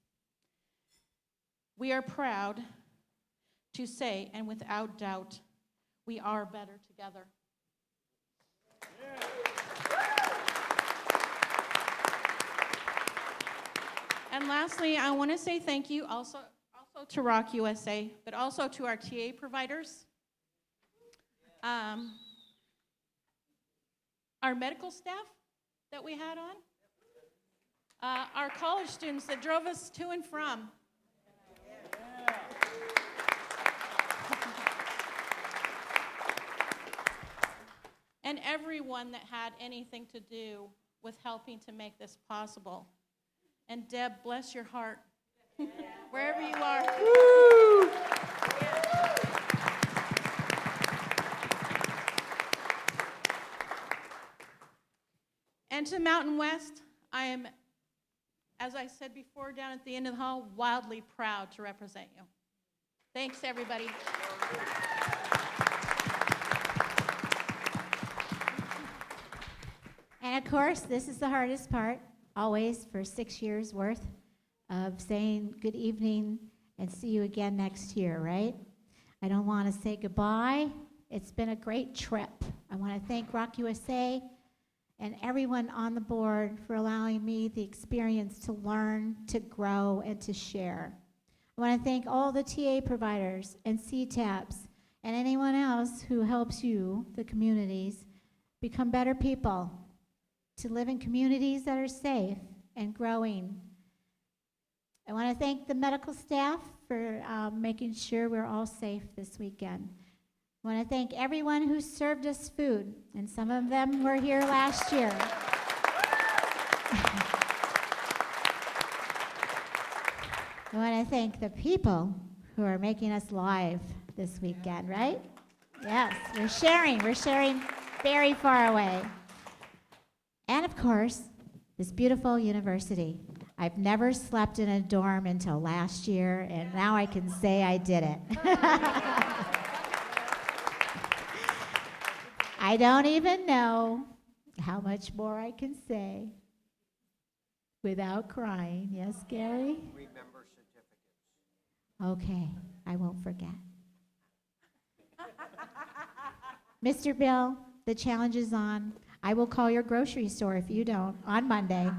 We are proud to say, and without doubt, we are better together. And lastly, I want to say thank you also to ROC USA, but also to our TA providers, our medical staff that we had on, our college students that drove us to and from. And everyone that had anything to do with helping to make this possible. And Deb, bless your heart, wherever you are. Woo! And to Mountain West, I am as I said before down at the end of the hall, wildly proud to represent you. Thanks, everybody. And of course, this is the hardest part, always for 6 years worth of saying good evening and see you again next year, right? I don't want to say goodbye. It's been a great trip. I want to thank ROC USA and everyone on the board for allowing me the experience to learn, to grow, and to share. I want to thank all the TA providers and CTAPs and anyone else who helps you, the communities, become better people, to live in communities that are safe and growing. I want to thank the medical staff for making sure we're all safe this weekend. I want to thank everyone who served us food, and some of them were here last year. I want to thank the people who are making us live this weekend, right? Yes, we're sharing very far away. And of course, this beautiful university. I've never slept in a dorm until last year, and now I can say I did it. I don't even know how much more I can say without crying. Yes, Gary? Remember certificates. Okay, I won't forget. Mr. Bill, the challenge is on. I will call your grocery store if you don't on Monday,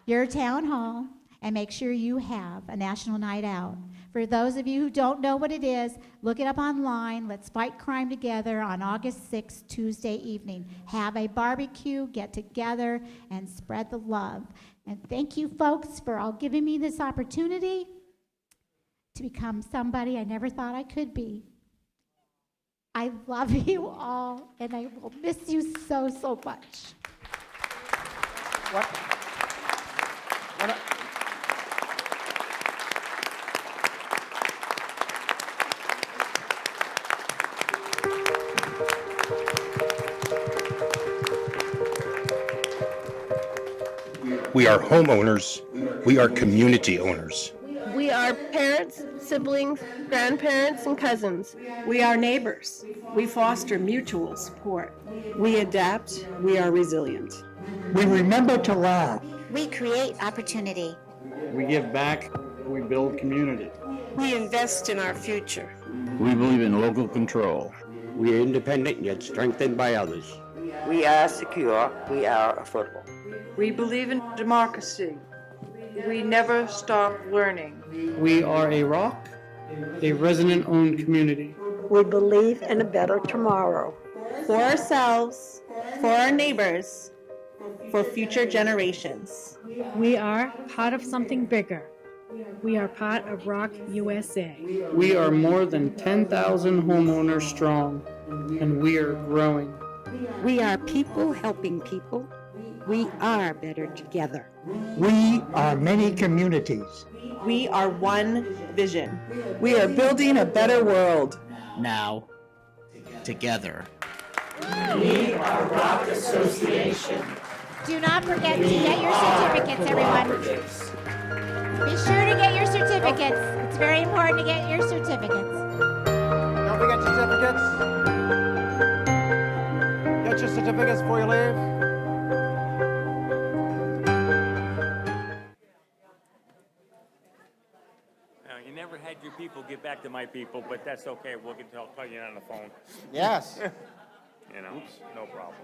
your town hall, and make sure you have a national night out. For those of you who don't know what it is, look it up online. Let's fight crime together on August 6th, Tuesday evening. Have a barbecue, get together, and spread the love. And thank you, folks, for all giving me this opportunity to become somebody I never thought I could be. I love you all, and I will miss you so, so much. We are homeowners. We are community owners. We are parents, siblings, grandparents, and cousins. We are neighbors. We foster mutual support. We adapt. We are resilient. We remember to laugh. We create opportunity. We give back. We build community. We invest in our future. We believe in local control. We are independent yet strengthened by others. We are secure. We are affordable. We believe in democracy. We never stop learning. We are a ROC, a resident-owned community. We believe in a better tomorrow. For ourselves, for our neighbors, for future generations. We are part of something bigger. We are part of ROC USA. We are more than 10,000 homeowners strong, and we are growing. We are people helping people. We are better together. We are many communities. We are one vision. We are building a better world. Now, together. We are ROC Association. Do not forget to get your certificates, everyone. Be sure to get your certificates. It's very important to get your certificates. Don't forget certificates. Get your certificates before you leave. You never had your people get back to my people, but that's okay. We'll get to tell you on the phone. Yes. You know, no problem.